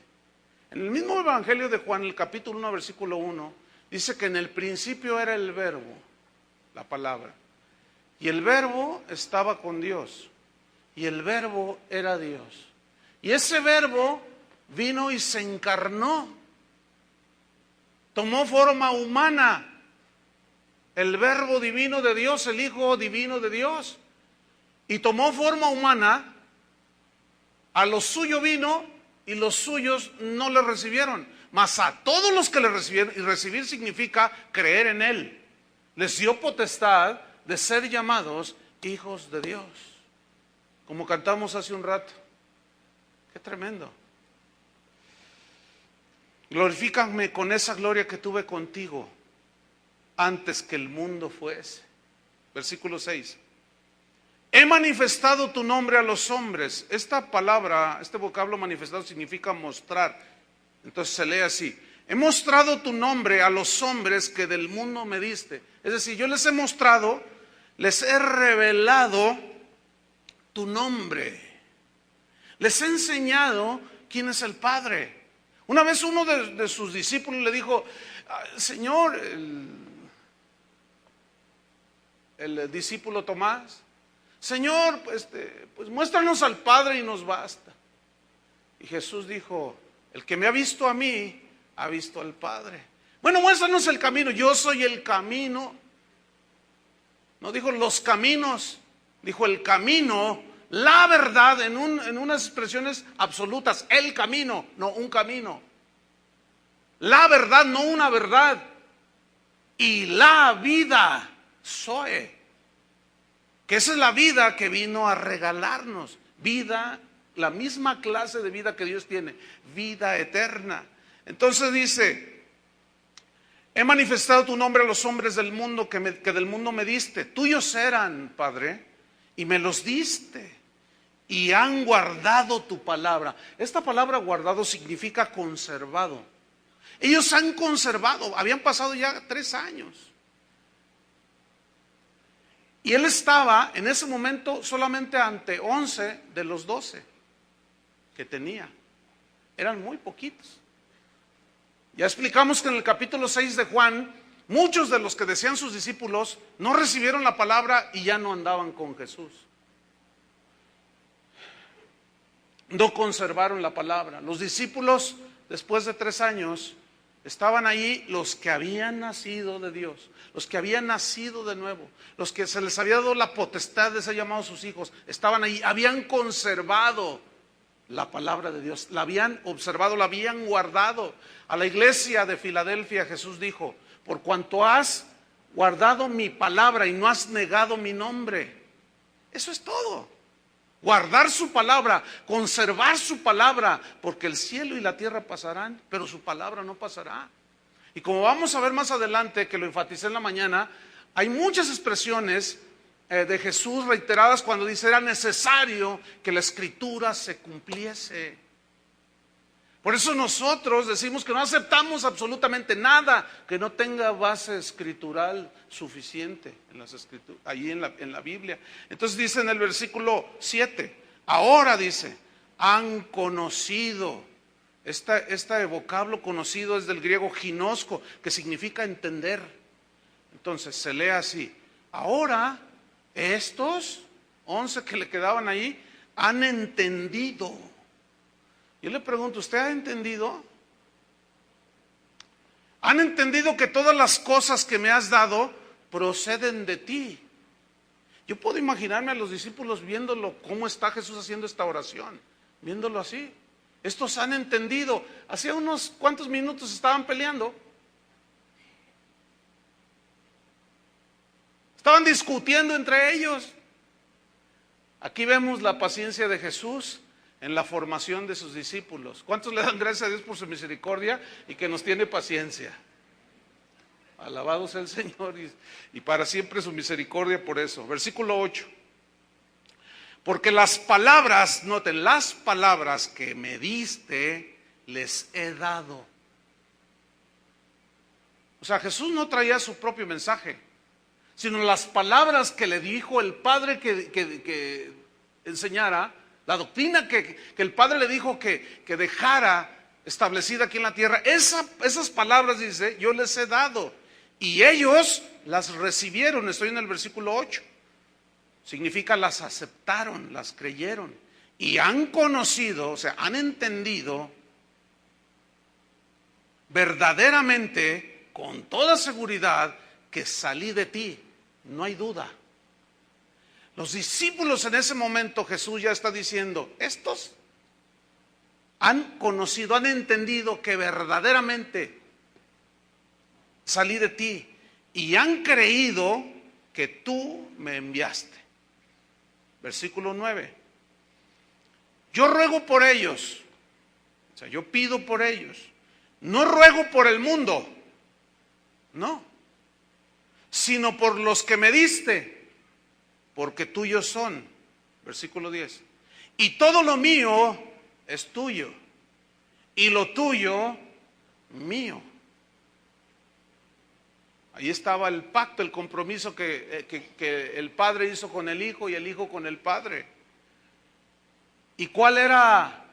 En el mismo Evangelio de Juan, el capítulo 1, versículo 1, dice que en el principio era el verbo, la palabra, y el verbo estaba con Dios, y el verbo era Dios. Y ese verbo vino y se encarnó, tomó forma humana, el verbo divino de Dios, el Hijo divino de Dios, y tomó forma humana, a lo suyo vino y los suyos no le recibieron, mas a todos los que le recibieron, y recibir significa creer en él, les dio potestad de ser llamados hijos de Dios, como cantamos hace un rato. Qué tremendo. Glorifícame con esa gloria que tuve contigo antes que el mundo fuese. Versículo 6. He manifestado tu nombre a los hombres. Esta palabra, este vocablo manifestado significa mostrar. Entonces se lee así. He mostrado tu nombre a los hombres que del mundo me diste. Es decir, yo les he mostrado, les he revelado tu nombre. Les he enseñado quién es el Padre. Una vez uno de sus discípulos le dijo, Señor, el discípulo Tomás, Señor, pues muéstranos al Padre y nos basta. Y Jesús dijo, el que me ha visto a mí, ha visto al Padre. Bueno, muéstranos el camino. Yo soy el camino. No dijo los caminos, dijo el camino, la verdad, en unas expresiones absolutas. El camino, no un camino. La verdad, no una verdad. Y la vida, Zoe. Que esa es la vida que vino a regalarnos. Vida, la misma clase de vida que Dios tiene. Vida eterna. Entonces dice, he manifestado tu nombre a los hombres del mundo que del mundo me diste. Tuyos eran, Padre, y me los diste. Y han guardado tu palabra. Esta palabra guardado significa conservado. Ellos han conservado, habían pasado ya 3 años. Y él estaba en ese momento solamente ante 11 de los 12 que tenía. Eran muy poquitos. Ya explicamos que en el capítulo 6 de Juan, muchos de los que decían sus discípulos no recibieron la palabra y ya no andaban con Jesús. No conservaron la palabra. Los discípulos, después de 3 años, estaban ahí los que habían nacido de Dios, los que habían nacido de nuevo, los que se les había dado la potestad de ser llamados sus hijos, estaban ahí, habían conservado la palabra de Dios, la habían observado, la habían guardado. A la iglesia de Filadelfia Jesús dijo, por cuanto has guardado mi palabra y no has negado mi nombre. Eso es todo. Guardar su palabra, conservar su palabra, porque el cielo y la tierra pasarán, pero su palabra no pasará. Y como vamos a ver más adelante, que lo enfaticé en la mañana, hay muchas expresiones de Jesús reiteradas cuando dice era necesario que la escritura se cumpliese. Por eso nosotros decimos que no aceptamos absolutamente nada que no tenga base escritural suficiente en las escrituras, allí en la Biblia. Entonces dice en el versículo 7, ahora dice, han conocido. Este vocablo conocido es del griego ginosco, que significa entender. Entonces se lee así, ahora estos 11 que le quedaban ahí han entendido. Yo le pregunto, ¿usted ha entendido? ¿Han entendido que todas las cosas que me has dado proceden de ti? Yo puedo imaginarme a los discípulos viéndolo, cómo está Jesús haciendo esta oración, viéndolo así. Estos han entendido. Hacía unos cuantos minutos estaban peleando. Estaban discutiendo entre ellos. Aquí vemos la paciencia de Jesús. en la formación de sus discípulos. ¿Cuántos le dan gracias a Dios por su misericordia y que nos tiene paciencia? Alabado sea el Señor y para siempre su misericordia por eso. Versículo 8. Porque las palabras, noten, las palabras que me diste les he dado. O sea, Jesús no traía su propio mensaje, sino las palabras que le dijo el Padre que enseñara, la doctrina que el Padre le dijo que dejara establecida aquí en la tierra. Esas palabras, dice, yo les he dado. Y ellos las recibieron. Estoy en el versículo 8. Significa las aceptaron, las creyeron. Y han conocido, o sea, han entendido verdaderamente, con toda seguridad, que salí de ti. No hay duda. Los discípulos en ese momento, Jesús ya está diciendo, estos han conocido, han entendido que verdaderamente salí de ti y han creído que tú me enviaste. Versículo 9. Yo ruego por ellos, o sea, yo pido por ellos. No ruego por el mundo, no, sino por los que me diste, porque tuyos son. Versículo 10. Y todo lo mío es tuyo, y lo tuyo mío. Ahí estaba el pacto, el compromiso que el Padre hizo con el Hijo y el Hijo con el Padre. ¿Y cuál era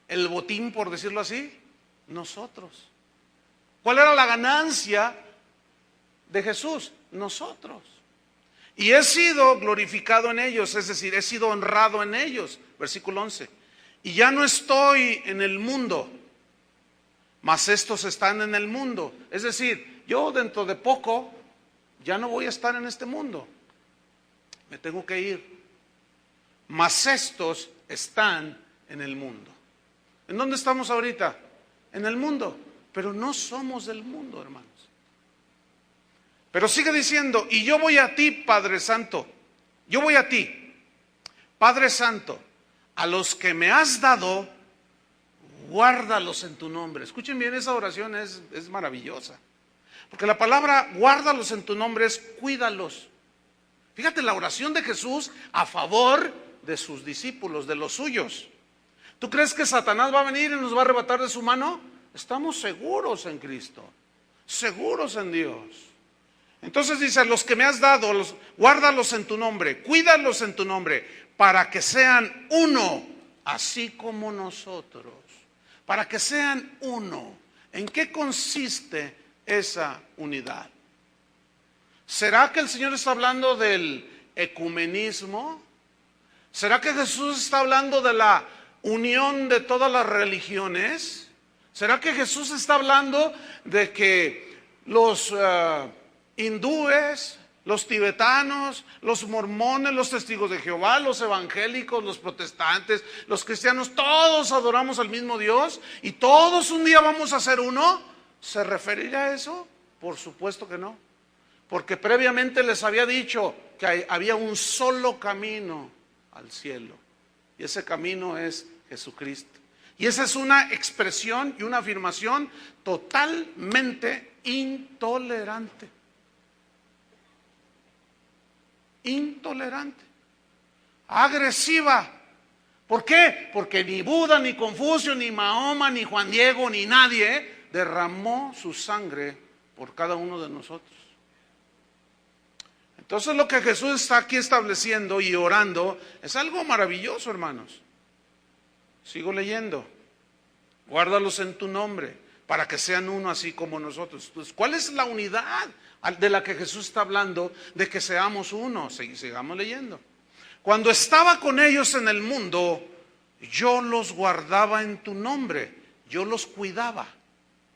el botín, por decirlo así? Nosotros. ¿Cuál era la ganancia de Jesús? Nosotros. Y he sido glorificado en ellos, es decir, he sido honrado en ellos. Versículo 11. Y ya no estoy en el mundo, mas estos están en el mundo. Es decir, yo dentro de poco ya no voy a estar en este mundo. Me tengo que ir. Mas estos están en el mundo. ¿En dónde estamos ahorita? En el mundo. Pero no somos del mundo, hermanos. Pero sigue diciendo, y yo voy a ti, Padre Santo. Yo voy a ti, Padre Santo. A los que me has dado, guárdalos en tu nombre. Escuchen bien, esa oración es maravillosa. Porque la palabra guárdalos en tu nombre es cuídalos. Fíjate la oración de Jesús a favor de sus discípulos, de los suyos. ¿Tú crees que Satanás va a venir y nos va a arrebatar de su mano? Estamos seguros en Cristo, seguros en Dios. Entonces dice, los que me has dado, guárdalos en tu nombre, cuídalos en tu nombre, para que sean uno, así como nosotros. Para que sean uno. ¿En qué consiste esa unidad? ¿Será que el Señor está hablando del ecumenismo? ¿Será que Jesús está hablando de la unión de todas las religiones? ¿Será que Jesús está hablando de que los hindúes, los tibetanos, los mormones, los testigos de Jehová, los evangélicos, los protestantes, los cristianos, todos adoramos al mismo Dios y todos un día vamos a ser uno? ¿Se referirá a eso? Por supuesto que no. Porque previamente les había dicho que había un solo camino al cielo. Y ese camino es Jesucristo. Y esa es una expresión y una afirmación totalmente intolerante. Intolerante. Agresiva. ¿Por qué? Porque ni Buda, ni Confucio, ni Mahoma, ni Juan Diego, ni nadie derramó su sangre por cada uno de nosotros. Entonces lo que Jesús está aquí estableciendo y orando es algo maravilloso, hermanos. Sigo leyendo. Guárdalos en tu nombre para que sean uno así como nosotros. Entonces, ¿cuál es la unidad de la que Jesús está hablando? De que seamos uno. Sigamos leyendo. Cuando estaba con ellos en el mundo, yo los guardaba en tu nombre. Yo los cuidaba.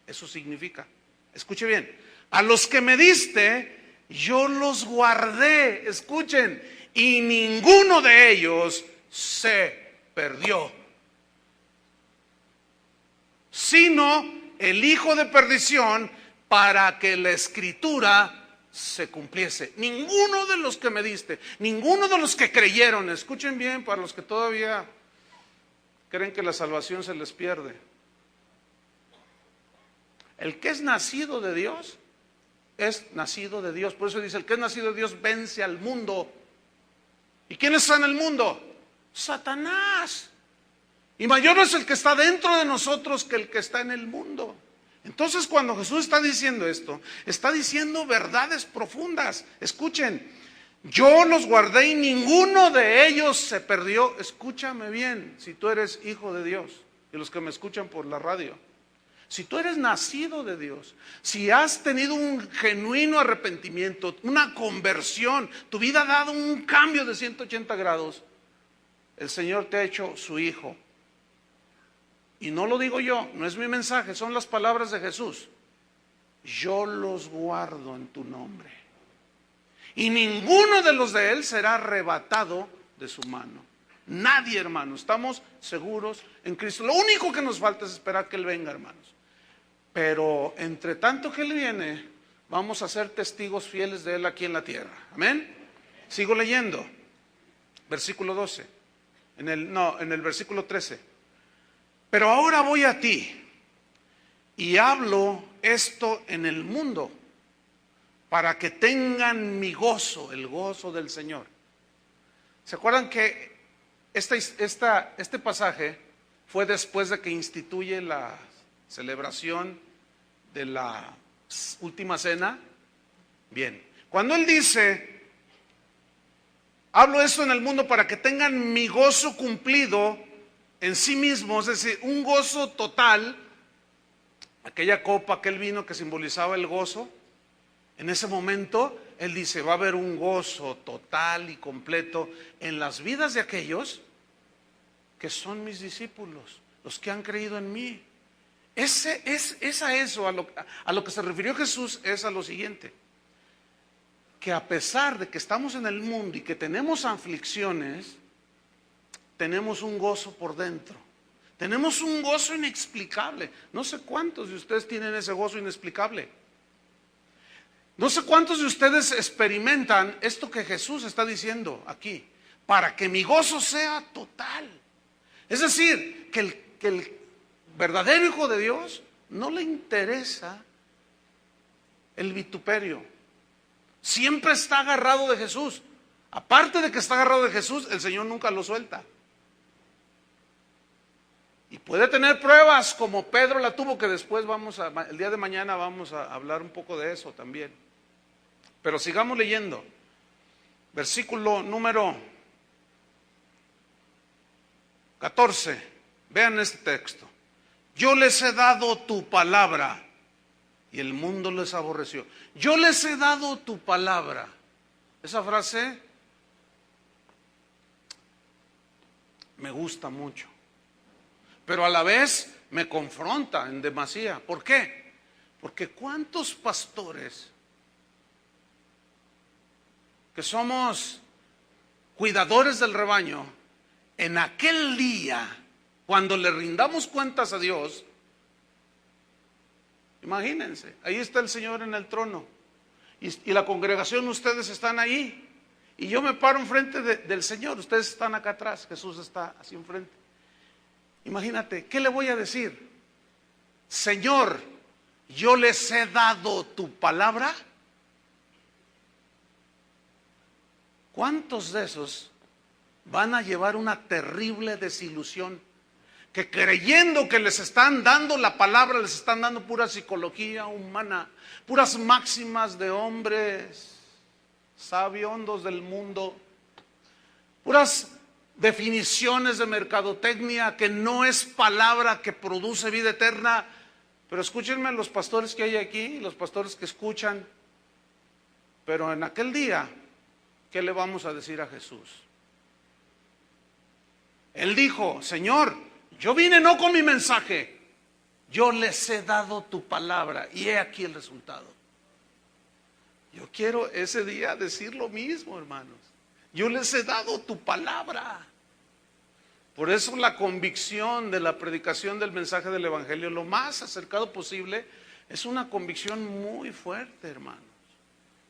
Eso significa. Escuche bien. A los que me diste, yo los guardé. Escuchen. Y ninguno de ellos se perdió, sino el hijo de perdición, para que la escritura se cumpliese. Ninguno de los que me diste, ninguno de los que creyeron, escuchen bien para los que todavía creen que la salvación se les pierde. El que es nacido de Dios, es nacido de Dios. Por eso dice, el que es nacido de Dios vence al mundo. ¿Y quién está en el mundo? Satanás. Y mayor es el que está dentro de nosotros que el que está en el mundo. Entonces, cuando Jesús está diciendo esto, está diciendo verdades profundas. Escuchen, yo los guardé y ninguno de ellos se perdió. Escúchame bien, si tú eres hijo de Dios y los que me escuchan por la radio. Si tú eres nacido de Dios, si has tenido un genuino arrepentimiento, una conversión, tu vida ha dado un cambio de 180 grados, el Señor te ha hecho su hijo. Y no lo digo yo, no es mi mensaje, son las palabras de Jesús. Yo los guardo en tu nombre. Y ninguno de los de Él será arrebatado de su mano. Nadie, hermano, estamos seguros en Cristo. Lo único que nos falta es esperar que Él venga, hermanos. Pero entre tanto que Él viene, vamos a ser testigos fieles de Él aquí en la tierra. Amén. Sigo leyendo. Versículo 12. En el versículo 13. Pero ahora voy a ti y hablo esto en el mundo para que tengan mi gozo, el gozo del Señor. ¿Se acuerdan que este pasaje fue después de que instituye la celebración de la última cena? Bien, cuando Él dice, hablo esto en el mundo para que tengan mi gozo cumplido en sí mismos, es decir, un gozo total, aquella copa, aquel vino que simbolizaba el gozo, en ese momento Él dice, va a haber un gozo total y completo en las vidas de aquellos que son mis discípulos, los que han creído en mí. A lo que se refirió Jesús es a lo siguiente, que a pesar de que estamos en el mundo y que tenemos aflicciones, tenemos un gozo por dentro, tenemos un gozo inexplicable. No sé cuántos de ustedes tienen ese gozo inexplicable. No sé cuántos de ustedes experimentan esto que Jesús está diciendo aquí, para que mi gozo sea total. Es decir, que el verdadero hijo de Dios no le interesa el vituperio. Siempre está agarrado de Jesús. Aparte de que está agarrado de Jesús, el Señor nunca lo suelta. Y puede tener pruebas como Pedro la tuvo, que después el día de mañana vamos a hablar un poco de eso también. Pero sigamos leyendo. Versículo número 14. Vean este texto. Yo les he dado tu palabra y el mundo les aborreció. Yo les he dado tu palabra. Esa frase me gusta mucho, pero a la vez me confronta en demasía. ¿Por qué? Porque ¿cuántos pastores que somos cuidadores del rebaño, en aquel día, cuando le rindamos cuentas a Dios, imagínense, ahí está el Señor en el trono y la congregación, ustedes están ahí y yo me paro enfrente del Señor, ustedes están acá atrás, Jesús está así enfrente. Imagínate, ¿qué le voy a decir? Señor, yo les he dado tu palabra. ¿Cuántos de esos van a llevar una terrible desilusión? Que creyendo que les están dando la palabra, les están dando pura psicología humana, puras máximas de hombres sabiondos del mundo, puras definiciones de mercadotecnia que no es palabra que produce vida eterna. Pero escúchenme los pastores que hay aquí, los pastores que escuchan. Pero en aquel día, ¿qué le vamos a decir a Jesús? Él dijo, Señor, yo vine no con mi mensaje, yo les he dado tu palabra y he aquí el resultado. Yo quiero ese día decir lo mismo, hermanos. Yo les he dado tu palabra. Por eso la convicción de la predicación del mensaje del Evangelio, lo más acercado posible, es una convicción muy fuerte, hermanos,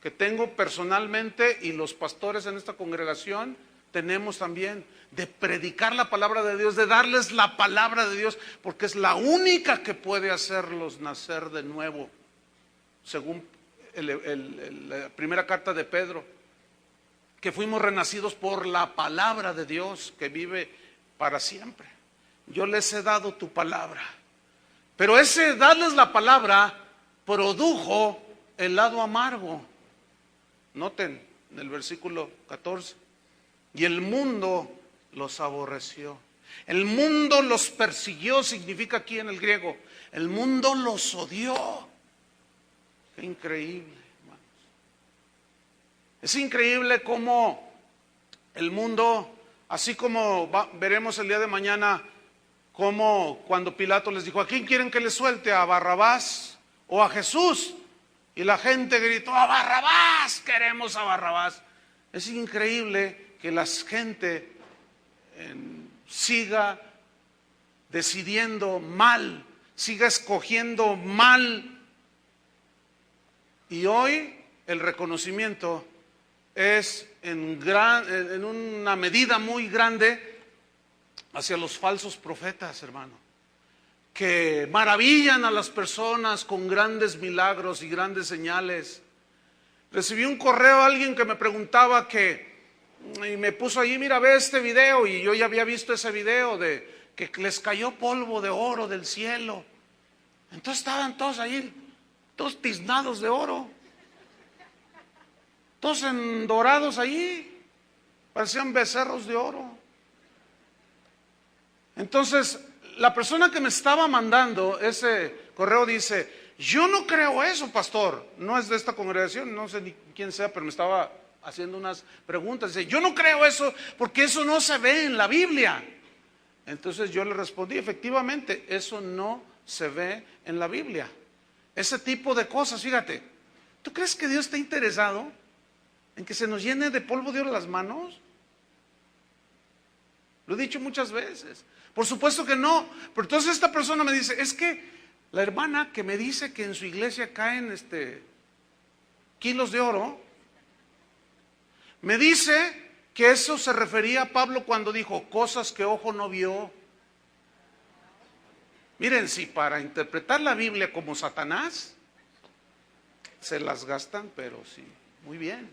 que tengo personalmente, y los pastores en esta congregación tenemos también de predicar la palabra de Dios, de darles la palabra de Dios, porque es la única que puede hacerlos nacer de nuevo, según la primera carta de Pedro, que fuimos renacidos por la palabra de Dios que vive para siempre. Yo les he dado tu palabra, pero ese darles la palabra produjo el lado amargo. Noten en el versículo 14, y el mundo los aborreció. El mundo los persiguió, significa aquí en el griego, el mundo los odió. Qué increíble, hermanos. Es increíble cómo el mundo, así como veremos el día de mañana, como cuando Pilato les dijo, ¿a quién quieren que les suelte? ¿A Barrabás o a Jesús? Y la gente gritó, a Barrabás, queremos a Barrabás. Es increíble que la gente siga decidiendo mal, siga escogiendo mal. Y hoy el reconocimiento es en una medida muy grande hacia los falsos profetas, hermano, que maravillan a las personas con grandes milagros y grandes señales. Recibí un correo de alguien que me preguntaba y me puso allí, mira, ve este video, y yo ya había visto ese video de que les cayó polvo de oro del cielo. Entonces estaban todos ahí, todos tiznados de oro, todos dorados allí, parecían becerros de oro. Entonces, la persona que me estaba mandando ese correo dice, yo no creo eso, pastor, no es de esta congregación, no sé ni quién sea, pero me estaba haciendo unas preguntas. Dice, yo no creo eso porque eso no se ve en la Biblia. Entonces yo le respondí, efectivamente, eso no se ve en la Biblia. Ese tipo de cosas, fíjate, ¿tú crees que Dios está interesado en que se nos llene de polvo de oro las manos? Lo he dicho muchas veces. Por supuesto que no. Pero entonces esta persona me dice, es que la hermana que me dice que en su iglesia caen kilos de oro, me dice que eso se refería a Pablo cuando dijo, cosas que ojo no vio. Miren, si para interpretar la Biblia como Satanás, se las gastan, pero sí, muy bien.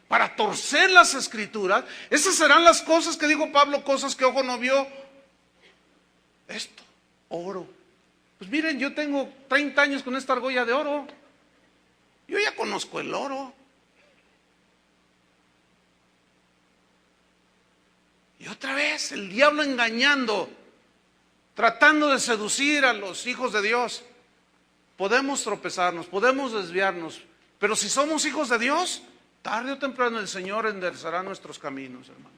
Para torcer las escrituras, esas serán las cosas que dijo Pablo, cosas que ojo no vio. Esto, oro. Pues miren, yo tengo 30 años con esta argolla de oro. Yo ya conozco el oro. Y otra vez, el diablo engañando, tratando de seducir a los hijos de Dios. Podemos tropezarnos, podemos desviarnos, pero si somos hijos de Dios, tarde o temprano el Señor enderezará nuestros caminos, hermano.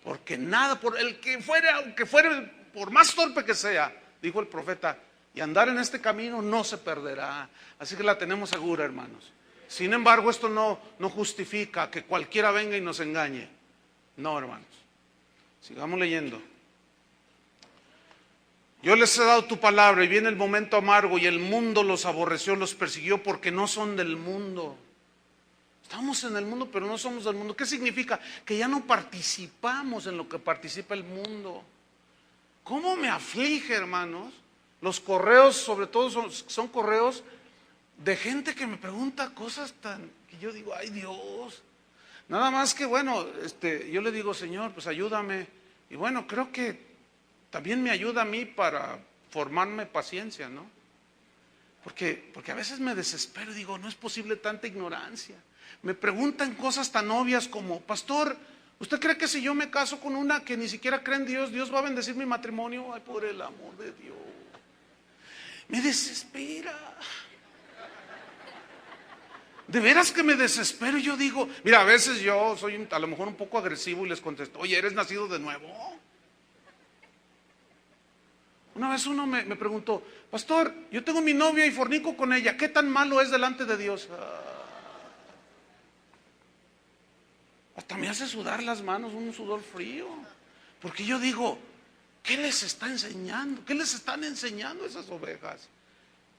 Porque nada, por el que fuere, aunque fuere, por más torpe que sea, dijo el profeta, y andar en este camino no se perderá. Así que la tenemos segura, hermanos. Sin embargo, esto no justifica que cualquiera venga y nos engañe. No, hermanos. Sigamos leyendo. Yo les he dado tu palabra y viene el momento amargo y el mundo los aborreció, los persiguió porque no son del mundo. Estamos en el mundo, pero no somos del mundo. ¿Qué significa? Que ya no participamos en lo que participa el mundo. ¿Cómo me aflige, hermanos? Los correos, sobre todo, son correos de gente que me pregunta cosas que yo digo, ay Dios. Nada más que, bueno, yo le digo, Señor, pues ayúdame. Y bueno, creo que también me ayuda a mí para formarme paciencia, ¿no? Porque a veces me desespero y digo, no es posible tanta ignorancia. Me preguntan cosas tan obvias como, pastor, ¿usted cree que si yo me caso con una que ni siquiera cree en Dios, Dios va a bendecir mi matrimonio? Ay, por el amor de Dios. Me desespera. De veras que me desespero y yo digo, mira, a veces yo soy a lo mejor un poco agresivo y les contesto, oye, ¿eres nacido de nuevo? Una vez uno me preguntó, pastor, yo tengo mi novia y fornico con ella, ¿qué tan malo es delante de Dios? Hasta me hace sudar las manos, un sudor frío, porque yo digo, ¿qué les está enseñando? ¿Qué les están enseñando esas ovejas?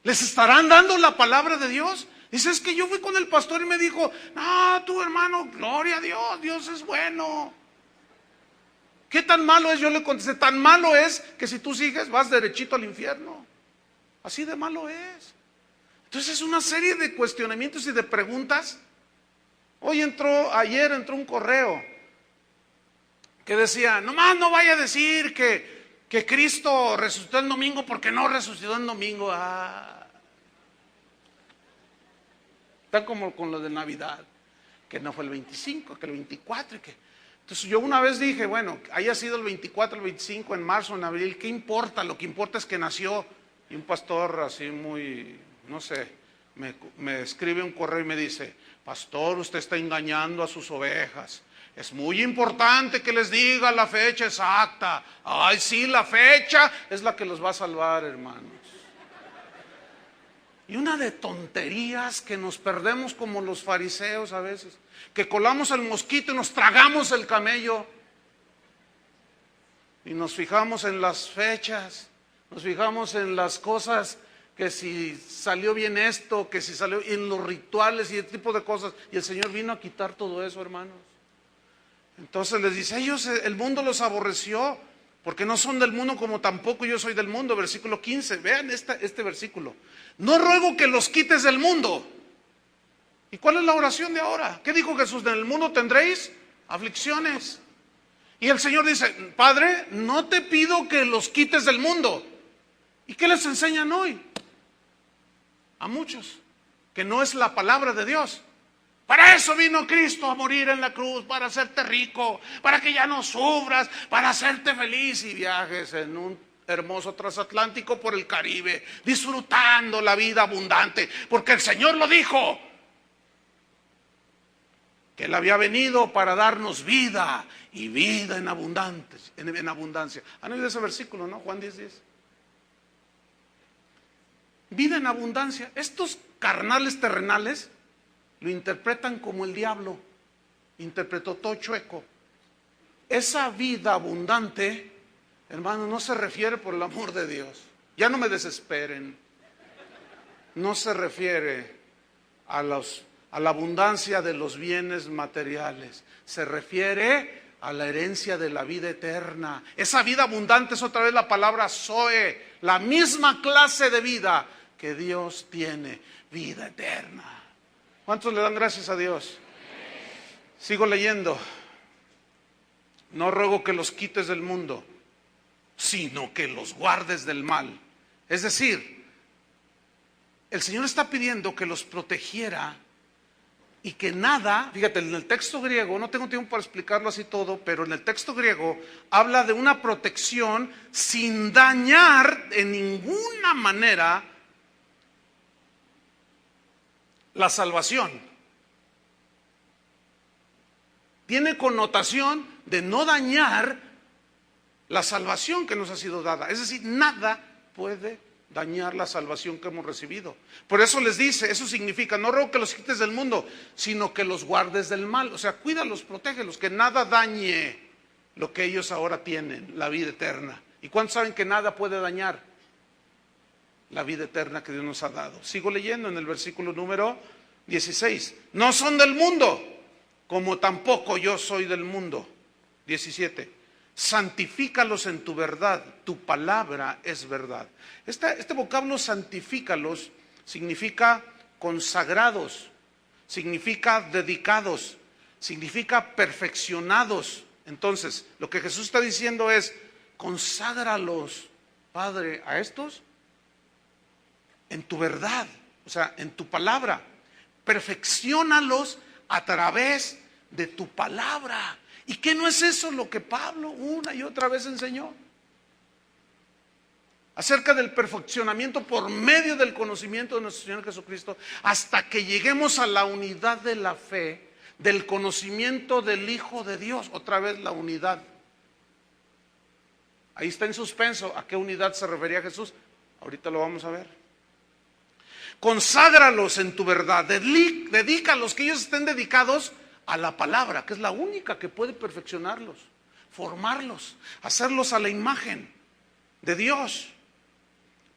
¿Les estarán dando la palabra de Dios? Dice, es que yo fui con el pastor y me dijo, no, tu hermano, gloria a Dios, Dios es bueno. ¿Qué tan malo es? Yo le contesté, tan malo es que si tú sigues vas derechito al infierno. Así de malo es. Entonces es una serie de cuestionamientos y de preguntas. Ayer entró un correo que decía, nomás no vaya a decir que Cristo resucitó el domingo porque no resucitó el domingo. Está como con lo de Navidad, que no fue el 25, que el 24 y que... Entonces yo una vez dije, bueno, haya sido el 24, el 25, en marzo, en abril, ¿qué importa? Lo que importa es que nació. Y un pastor así muy, no sé, me escribe un correo y me dice, pastor, usted está engañando a sus ovejas. Es muy importante que les diga la fecha exacta. Ay, sí, la fecha es la que los va a salvar, hermanos. Y una de tonterías que nos perdemos como los fariseos a veces, que colamos el mosquito y nos tragamos el camello. Y nos fijamos en las fechas, nos fijamos en las cosas, que si salió bien esto, que si salió en los rituales y ese tipo de cosas. Y el Señor vino a quitar todo eso, hermanos. Entonces les dice, el mundo los aborreció, porque no son del mundo como tampoco yo soy del mundo. Versículo 15, vean este versículo. No ruego que los quites del mundo. ¿Y cuál es la oración de ahora? ¿Qué dijo Jesús? En el mundo tendréis aflicciones. Y el Señor dice, Padre, no te pido que los quites del mundo. ¿Y qué les enseñan hoy? A muchos, que no es la palabra de Dios. Para eso vino Cristo a morir en la cruz, para hacerte rico, para que ya no sufras, para hacerte feliz y viajes en un hermoso transatlántico por el Caribe, disfrutando la vida abundante, porque el Señor lo dijo, que Él había venido para darnos vida y vida en abundancia. ¿Han oído ese versículo, no? Juan 10:10. Vida en abundancia. Estos carnales terrenales lo interpretan como el diablo interpretó, todo chueco. Esa vida abundante, hermano, no se refiere, por el amor de Dios, ya no me desesperen, no se refiere a la abundancia de los bienes materiales, se refiere a la herencia de la vida eterna. Esa vida abundante es otra vez la palabra Zoe, la misma clase de vida que Dios tiene, vida eterna. ¿Cuántos le dan gracias a Dios? Sigo leyendo. No ruego que los quites del mundo, sino que los guardes del mal. Es decir, el Señor está pidiendo que los protegiera y que nada, fíjate, en el texto griego, no tengo tiempo para explicarlo así todo, pero en el texto griego habla de una protección sin dañar en ninguna manera la salvación. Tiene connotación de no dañar la salvación que nos ha sido dada. Es decir, nada puede dañar la salvación que hemos recibido. Por eso les dice, eso significa, no ruego que los quites del mundo, sino que los guardes del mal. O sea, cuídalos, protégelos, que nada dañe lo que ellos ahora tienen, la vida eterna. ¿Y cuántos saben que nada puede dañar la vida eterna que Dios nos ha dado? Sigo leyendo en el versículo número 16. No son del mundo, como tampoco yo soy del mundo. 17. Santifícalos en tu verdad, tu palabra es verdad. Este vocablo santifícalos significa consagrados, significa dedicados, significa perfeccionados. Entonces, lo que Jesús está diciendo es, conságralos, Padre, a estos en tu verdad, o sea, en tu palabra. Perfecciónalos a través de tu palabra. ¿Y qué no es eso lo que Pablo una y otra vez enseñó? Acerca del perfeccionamiento por medio del conocimiento de nuestro Señor Jesucristo, hasta que lleguemos a la unidad de la fe, del conocimiento del Hijo de Dios. Otra vez la unidad. Ahí está en suspenso. ¿A qué unidad se refería Jesús? Ahorita lo vamos a ver. Conságralos en tu verdad, dedícalos, que ellos estén dedicados a la palabra, que es la única que puede perfeccionarlos, formarlos, hacerlos a la imagen de Dios.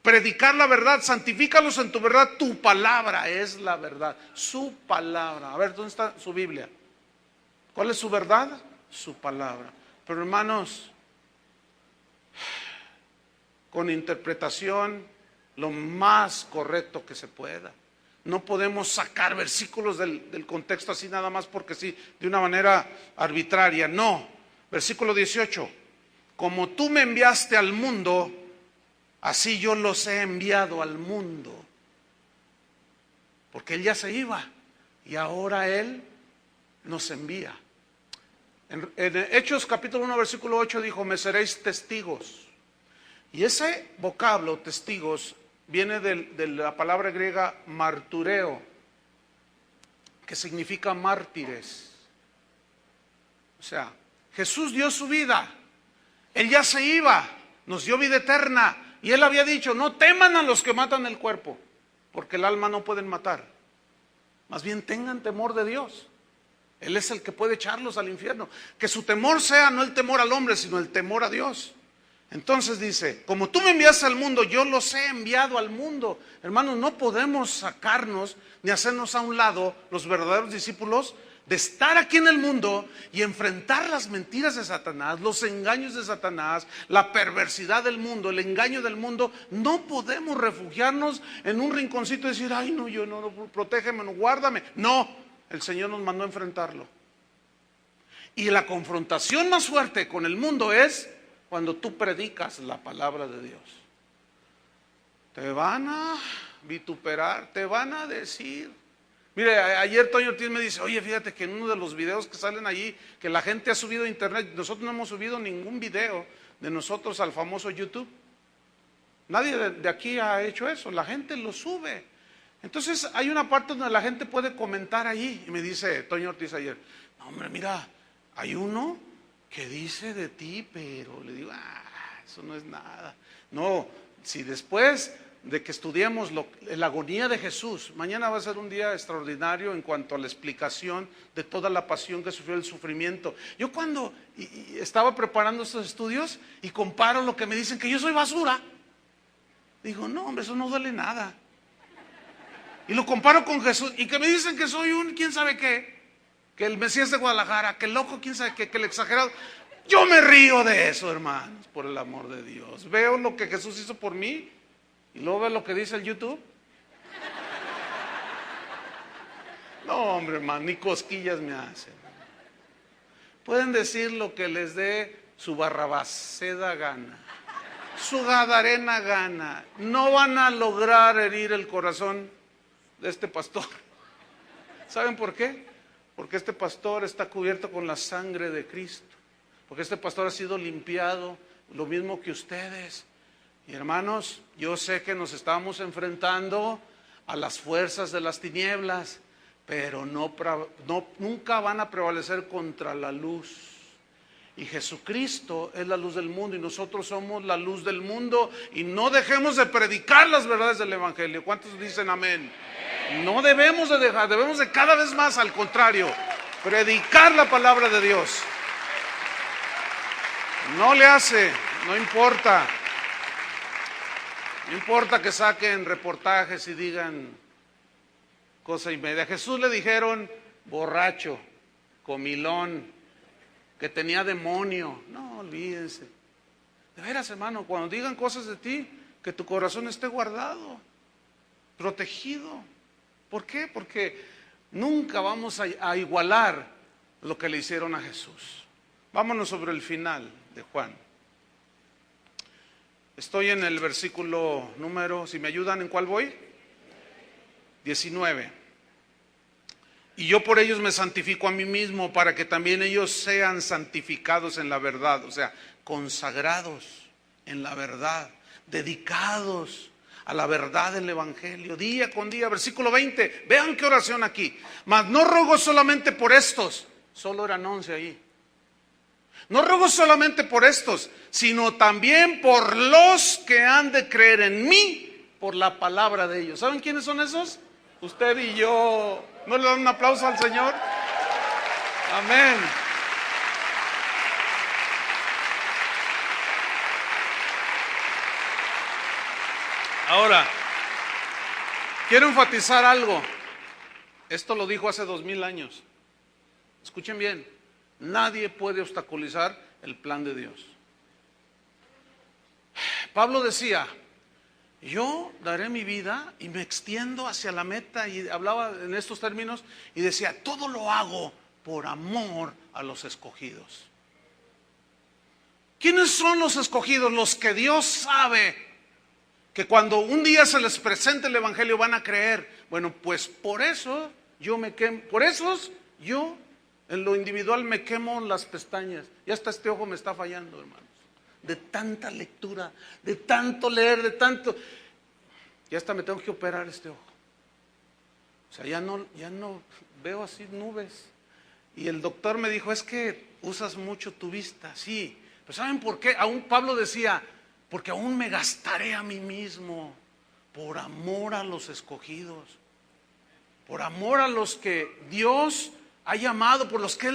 Predicar la verdad, santifícalos en tu verdad, tu palabra es la verdad, su palabra. A ver, ¿dónde está su Biblia? ¿Cuál es su verdad? Su palabra. Pero hermanos, con interpretación lo más correcto que se pueda. No podemos sacar versículos del contexto así nada más porque sí, de una manera arbitraria. No. Versículo 18. Como tú me enviaste al mundo, así yo los he enviado al mundo. Porque Él ya se iba y ahora Él nos envía. En Hechos capítulo 1 versículo 8 dijo, me seréis testigos. Y ese vocablo, testigos, viene de la palabra griega martureo, que significa mártires. O sea, Jesús dio su vida, Él ya se iba, nos dio vida eterna, y Él había dicho, no teman a los que matan el cuerpo, porque el alma no pueden matar. Más bien tengan temor de Dios. Él es el que puede echarlos al infierno. Que su temor sea no el temor al hombre, sino el temor a Dios. Entonces dice, como tú me enviaste al mundo, yo los he enviado al mundo. Hermanos, no podemos sacarnos ni hacernos a un lado, los verdaderos discípulos, de estar aquí en el mundo y enfrentar las mentiras de Satanás, los engaños de Satanás, la perversidad del mundo, el engaño del mundo. No podemos refugiarnos en un rinconcito y decir, ay no, yo no, protégeme, no, guárdame. No, el Señor nos mandó a enfrentarlo. Y la confrontación más fuerte con el mundo es cuando tú predicas la palabra de Dios. Te van a vituperar, te van a decir. Mire, ayer Toño Ortiz me dice, oye, fíjate que en uno de los videos que salen allí, que la gente ha subido a internet, nosotros no hemos subido ningún video de nosotros al famoso YouTube. Nadie de aquí ha hecho eso, la gente lo sube. Entonces hay una parte donde la gente puede comentar ahí. Y me dice Toño Ortiz ayer, no hombre, mira, hay uno que dice de ti, pero le digo, eso no es nada. No, si después de que estudiemos la agonía de Jesús, mañana va a ser un día extraordinario en cuanto a la explicación de toda la pasión que sufrió, el sufrimiento. Yo cuando estaba preparando estos estudios y comparo lo que me dicen que yo soy basura, digo, no hombre, eso no duele nada. Y lo comparo con Jesús y que me dicen que soy un quién sabe qué, que el Mesías de Guadalajara, que el loco quién sabe qué, que el exagerado. Yo me río de eso, hermanos, por el amor de Dios. Veo lo que Jesús hizo por mí y luego veo lo que dice el YouTube. No, hombre, hermano, ni cosquillas me hacen. Pueden decir lo que les dé su barrabaseda gana, su gadarena gana. No van a lograr herir el corazón de este pastor. ¿Saben por qué? Porque este pastor está cubierto con la sangre de Cristo. Porque este pastor ha sido limpiado, lo mismo que ustedes. Y hermanos, yo sé que nos estamos enfrentando a las fuerzas de las tinieblas, pero nunca van a prevalecer contra la luz. Y Jesucristo es la luz del mundo y nosotros somos la luz del mundo. Y no dejemos de predicar las verdades del Evangelio. ¿Cuántos dicen amén? No debemos de dejar, debemos de cada vez más, al contrario, predicar la palabra de Dios. No le hace, no importa. No importa que saquen reportajes y digan cosa y media. A Jesús le dijeron borracho, comilón, que tenía demonio. No, olvídense. De veras, hermano, cuando digan cosas de ti, que tu corazón esté guardado, protegido. ¿Por qué? Porque nunca vamos a igualar lo que le hicieron a Jesús. Vámonos sobre el final de Juan. Estoy en el versículo número, si me ayudan, ¿en cuál voy? 19. Y yo por ellos me santifico a mí mismo, para que también ellos sean santificados en la verdad, o sea, consagrados en la verdad, dedicados a la verdad del Evangelio, día con día. Versículo 20, vean qué oración aquí. Mas no ruego solamente por estos, solo eran 11 ahí. No ruego solamente por estos, sino también por los que han de creer en mí por la palabra de ellos. ¿Saben quiénes son esos? Usted y yo. ¿No le dan un aplauso al Señor? Amén. Ahora, quiero enfatizar algo. Esto lo dijo hace 2000 años. Escuchen bien. Nadie puede obstaculizar el plan de Dios. Pablo decía, yo daré mi vida y me extiendo hacia la meta, y hablaba en estos términos y decía, todo lo hago por amor a los escogidos. ¿Quiénes son los escogidos? Los que Dios sabe que cuando un día se les presente el evangelio van a creer. Bueno, pues por eso yo me quemo, por eso yo en lo individual me quemo las pestañas. Ya hasta este ojo me está fallando, hermanos, de tanta lectura, de tanto leer, de tanto, ya hasta me tengo que operar este ojo. O sea, ya no veo así nubes. Y el doctor me dijo, es que usas mucho tu vista. Sí, pero ¿saben por qué? Aún Pablo decía, porque aún me gastaré a mí mismo por amor a los escogidos, por amor a los que Dios ha llamado, por los que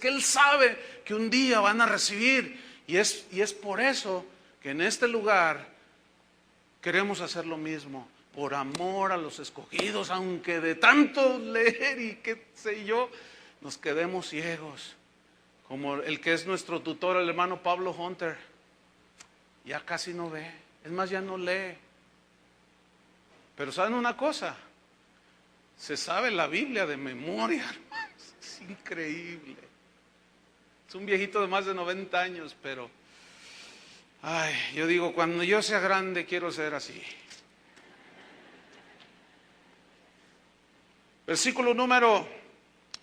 Él sabe que un día van a recibir. Y es por eso que en este lugar queremos hacer lo mismo, por amor a los escogidos, aunque de tanto leer y qué sé yo, nos quedemos ciegos. Como el que es nuestro tutor, el hermano Pablo Hunter, ya casi no ve, es más, ya no lee. Pero ¿saben una cosa? Se sabe la Biblia de memoria, hermanos, es increíble. Es un viejito de más de 90 años, pero yo digo, cuando yo sea grande quiero ser así. Versículo número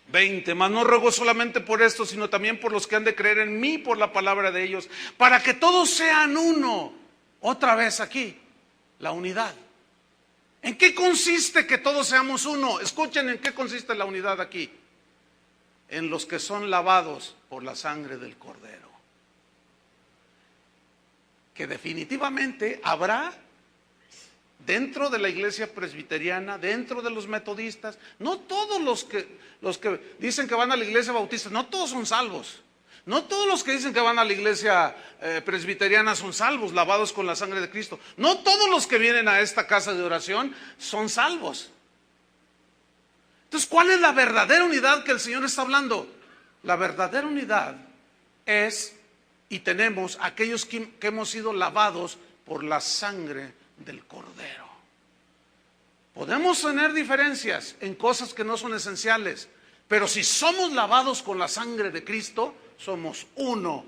20, mas no ruego solamente por esto, sino también por los que han de creer en mí por la palabra de ellos, para que todos sean uno. Otra vez aquí, la unidad. ¿En qué consiste que todos seamos uno? Escuchen en qué consiste la unidad aquí. En los que son lavados por la sangre del Cordero. Que definitivamente habrá dentro de la iglesia presbiteriana, dentro de los metodistas, no todos los que dicen que van a la iglesia bautista, no todos son salvos. No todos los que dicen que van a la iglesia presbiteriana son salvos, lavados con la sangre de Cristo. No todos los que vienen a esta casa de oración son salvos. Entonces, ¿cuál es la verdadera unidad que el Señor está hablando? La verdadera unidad es, y tenemos aquellos que hemos sido lavados por la sangre del Cordero. Podemos tener diferencias en cosas que no son esenciales, pero si somos lavados con la sangre de Cristo, somos uno,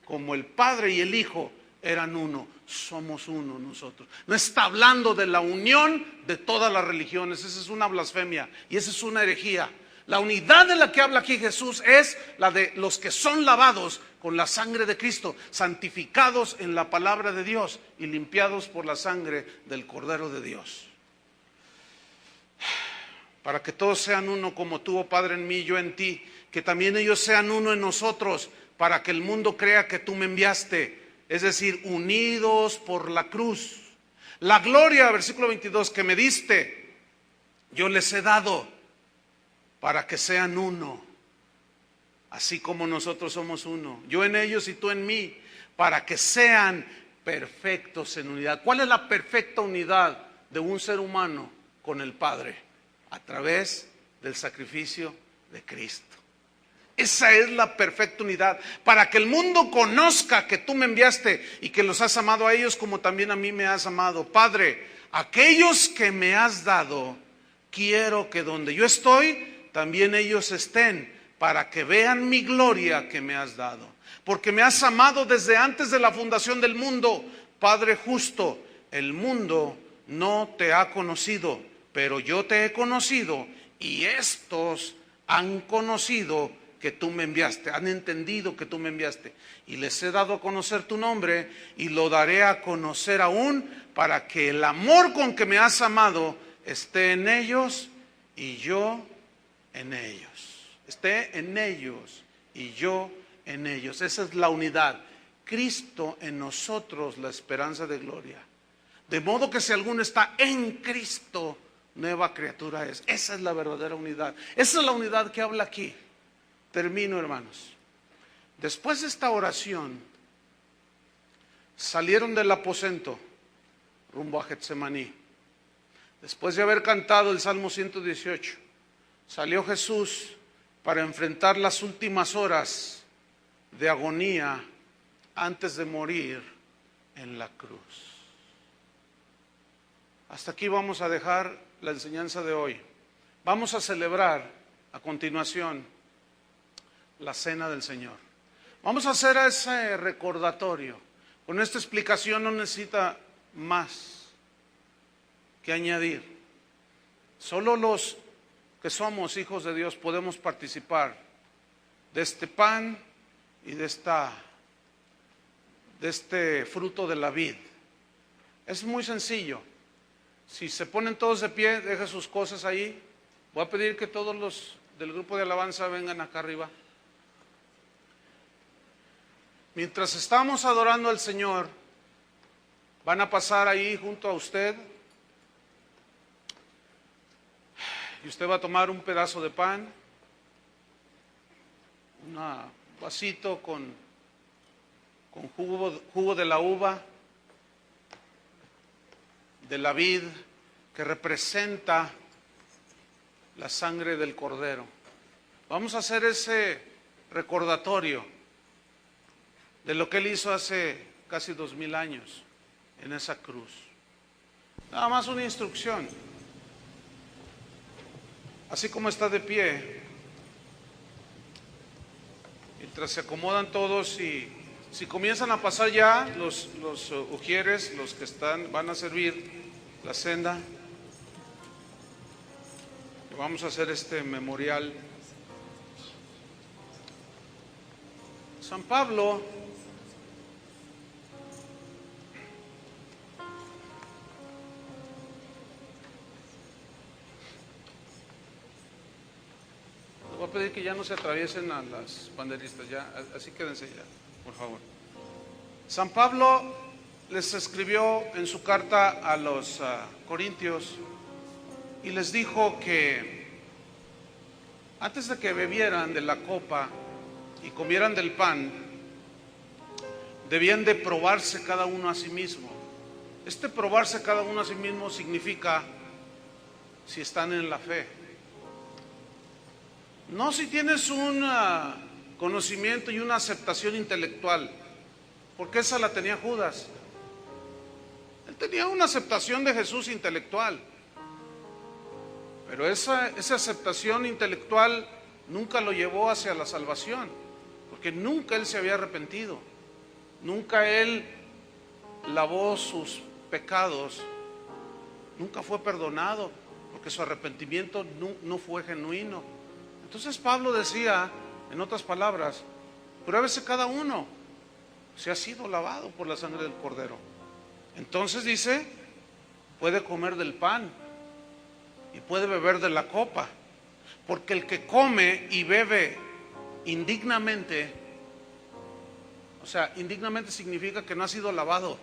como el Padre y el Hijo eran uno, somos uno nosotros. No está hablando de la unión de todas las religiones, esa es una blasfemia y esa es una herejía. La unidad de la que habla aquí Jesús es la de los que son lavados con la sangre de Cristo, santificados en la palabra de Dios y limpiados por la sangre del Cordero de Dios. Para que todos sean uno como tú, oh Padre, en mí y yo en ti, que también ellos sean uno en nosotros, para que el mundo crea que tú me enviaste, es decir, unidos por la cruz. La gloria, versículo 22, que me diste, yo les he dado, para que sean uno, así como nosotros somos uno, yo en ellos y tú en mí, para que sean perfectos en unidad. ¿Cuál es la perfecta unidad de un ser humano con el Padre? A través del sacrificio de Cristo. Esa es la perfecta unidad, para que el mundo conozca que tú me enviaste y que los has amado a ellos como también a mí me has amado. Padre, aquellos que me has dado, quiero que donde yo estoy, también ellos estén, para que vean mi gloria que me has dado. Porque me has amado desde antes de la fundación del mundo. Padre justo, el mundo no te ha conocido, pero yo te he conocido, y estos han conocido que tú me enviaste, han entendido que tú me enviaste, y les he dado a conocer tu nombre, y lo daré a conocer aún, para que el amor con que me has amado esté en ellos y yo en ellos. Esté en ellos y yo en ellos. Esa es la unidad. Cristo en nosotros, la esperanza de gloria. De modo que si alguno está en Cristo, nueva criatura es. Esa es la verdadera unidad. Esa es la unidad que habla aquí. Termino, hermanos. Después de esta oración, salieron del aposento rumbo a Getsemaní. Después de haber cantado el Salmo 118, salió Jesús para enfrentar las últimas horas de agonía antes de morir en la cruz. Hasta aquí vamos a dejar la enseñanza de hoy. Vamos a celebrar a continuación la cena del Señor. Vamos a hacer ese recordatorio. Con esta explicación no necesita más que añadir. Solo los que somos hijos de Dios podemos participar de este pan y de este fruto de la vid. Es muy sencillo. Si se ponen todos de pie, dejen sus cosas ahí. Voy a pedir que todos los del grupo de alabanza vengan acá arriba. Mientras estamos adorando al Señor, van a pasar ahí junto a usted y usted va a tomar un pedazo de pan, un vasito con jugo de la uva, de la vid, que representa la sangre del Cordero. Vamos a hacer ese recordatorio de lo que Él hizo hace casi 2000 años en esa cruz. Nada más una instrucción. Así como está de pie, mientras se acomodan todos, y si comienzan a pasar ya los ujieres, los que van a servir la cena, vamos a hacer este memorial. San Pablo les voy a pedir que ya no se atraviesen a las banderistas, ya, así quédense ya, por favor. San Pablo les escribió en su carta a los Corintios y les dijo que antes de que bebieran de la copa y comieran del pan, debían de probarse cada uno a sí mismo. Este probarse cada uno a sí mismo significa si están en la fe. No si tienes un conocimiento y una aceptación intelectual, porque esa la tenía Judas. Él tenía una aceptación de Jesús intelectual, pero esa aceptación intelectual nunca lo llevó hacia la salvación, porque nunca él se había arrepentido, nunca él lavó sus pecados, nunca fue perdonado, porque su arrepentimiento no fue genuino. Entonces Pablo decía, en otras palabras, pruébese cada uno si ha sido lavado por la sangre del Cordero. Entonces dice, puede comer del pan y puede beber de la copa, porque el que come y bebe indignamente, o sea, indignamente significa que no ha sido lavado.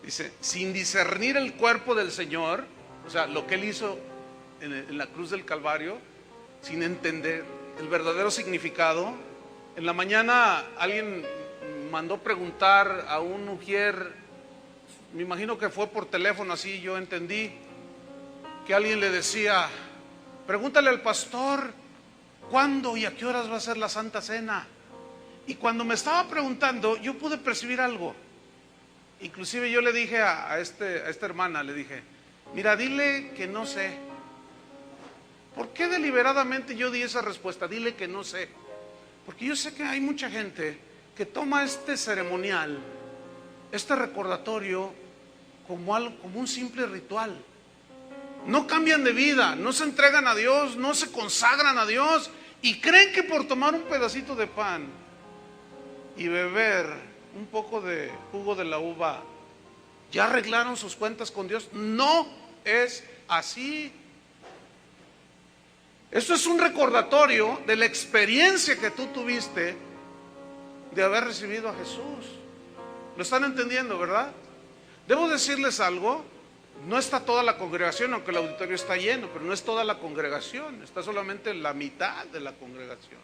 Dice, sin discernir el cuerpo del Señor, o sea, lo que Él hizo en la cruz del Calvario, sin entender el verdadero significado. En la mañana alguien mandó preguntar a un ujier, me imagino que fue por teléfono, así yo entendí, que alguien le decía, pregúntale al pastor cuándo y a qué horas va a ser la Santa Cena. Y cuando me estaba preguntando, yo pude percibir algo. Inclusive yo le dije a esta hermana, le dije, mira, dile que no sé. ¿Por qué deliberadamente yo di esa respuesta? Dile que no sé. Porque yo sé que hay mucha gente que toma este ceremonial, este recordatorio, como un simple ritual. No cambian de vida, no se entregan a Dios, no se consagran a Dios, y creen que por tomar un pedacito de pan y beber un poco de jugo de la uva ya arreglaron sus cuentas con Dios. No es así. Esto es un recordatorio de la experiencia que tú tuviste de haber recibido a Jesús. ¿Lo están entendiendo, verdad? Debo decirles algo, no está toda la congregación, aunque el auditorio está lleno, pero no es toda la congregación, está solamente la mitad de la congregación.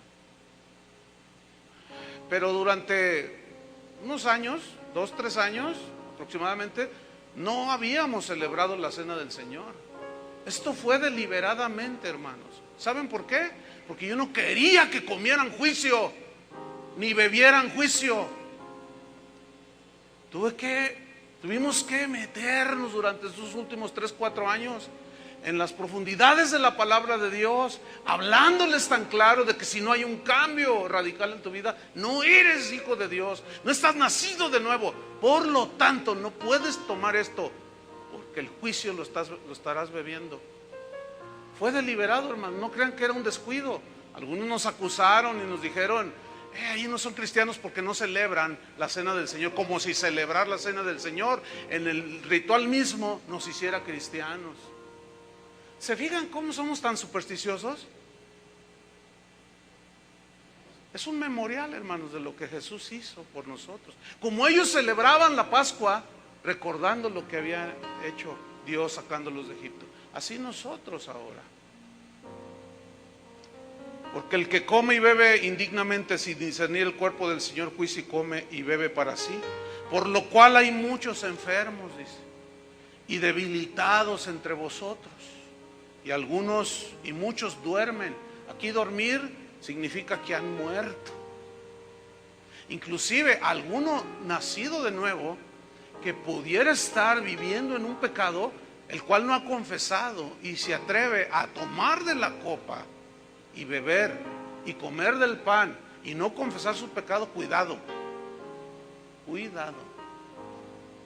Pero durante unos años, 2, 3 años aproximadamente, no habíamos celebrado la cena del Señor. Esto fue deliberadamente, hermanos. ¿Saben por qué? porque yo no quería que comieran juicio, ni bebieran juicio. Tuvimos que meternos durante estos últimos 3, 4 años en las profundidades de la palabra de Dios, hablándoles tan claro de que si no hay un cambio radical en tu vida, no eres hijo de Dios, no estás nacido de nuevo. Por lo tanto, no puedes tomar esto, porque el juicio lo estarás bebiendo. Fue deliberado, hermano, no crean que era un descuido. Algunos nos acusaron y nos dijeron: ahí no son cristianos porque no celebran la cena del Señor, como si celebrar la cena del Señor en el ritual mismo nos hiciera cristianos. ¿Se fijan cómo somos tan supersticiosos? Es un memorial, hermanos, de lo que Jesús hizo por nosotros. Como ellos celebraban la Pascua, recordando lo que había hecho Dios sacándolos de Egipto, así nosotros ahora. Porque el que come y bebe indignamente sin discernir el cuerpo del Señor, juicio y come y bebe para sí. Por lo cual hay muchos enfermos, dice, y debilitados entre vosotros. Y algunos y muchos duermen. Aquí dormir significa que han muerto. Inclusive alguno nacido de nuevo que pudiera estar viviendo en un pecado, el cual no ha confesado y se atreve a tomar de la copa y beber y comer del pan y no confesar su pecado, cuidado,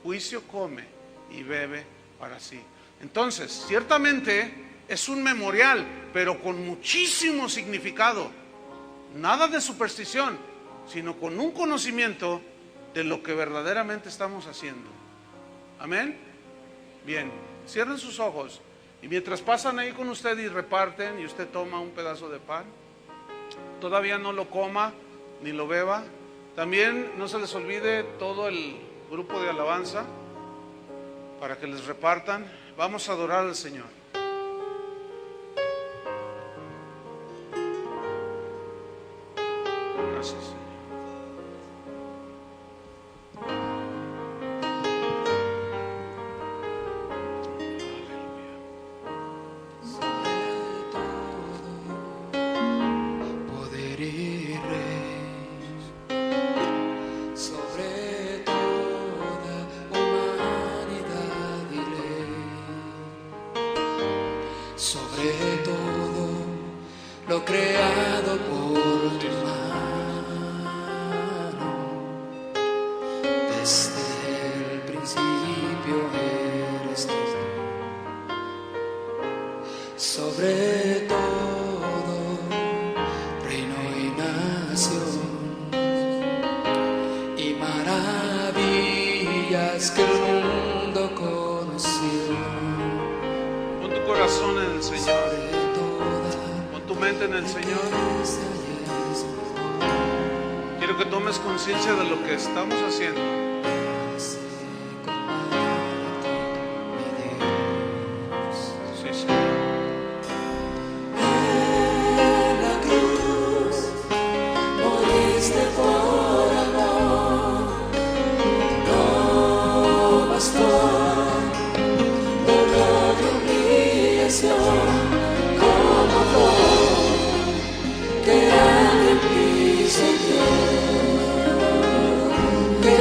juicio come y bebe para sí. Entonces, ciertamente es un memorial, pero con muchísimo significado, nada de superstición, sino con un conocimiento de lo que verdaderamente estamos haciendo. Amén. Bien, cierren sus ojos. Y mientras pasan ahí con usted y reparten y usted toma un pedazo de pan, todavía no lo coma ni lo beba. También no se les olvide todo el grupo de alabanza para que les repartan. Vamos a adorar al Señor. Gracias, Señor. Creado por tu mano, desde el principio eres tú. Sobre todo, reino y nación, y maravillas que el mundo conoció. Pon tu corazón en el Señor, tu mente en el Señor. Quiero que tomes conciencia de lo que estamos haciendo. Sí, Señor. En la cruz moriste por amor, no bastó dolor y humillación. Que alguien piso yo, que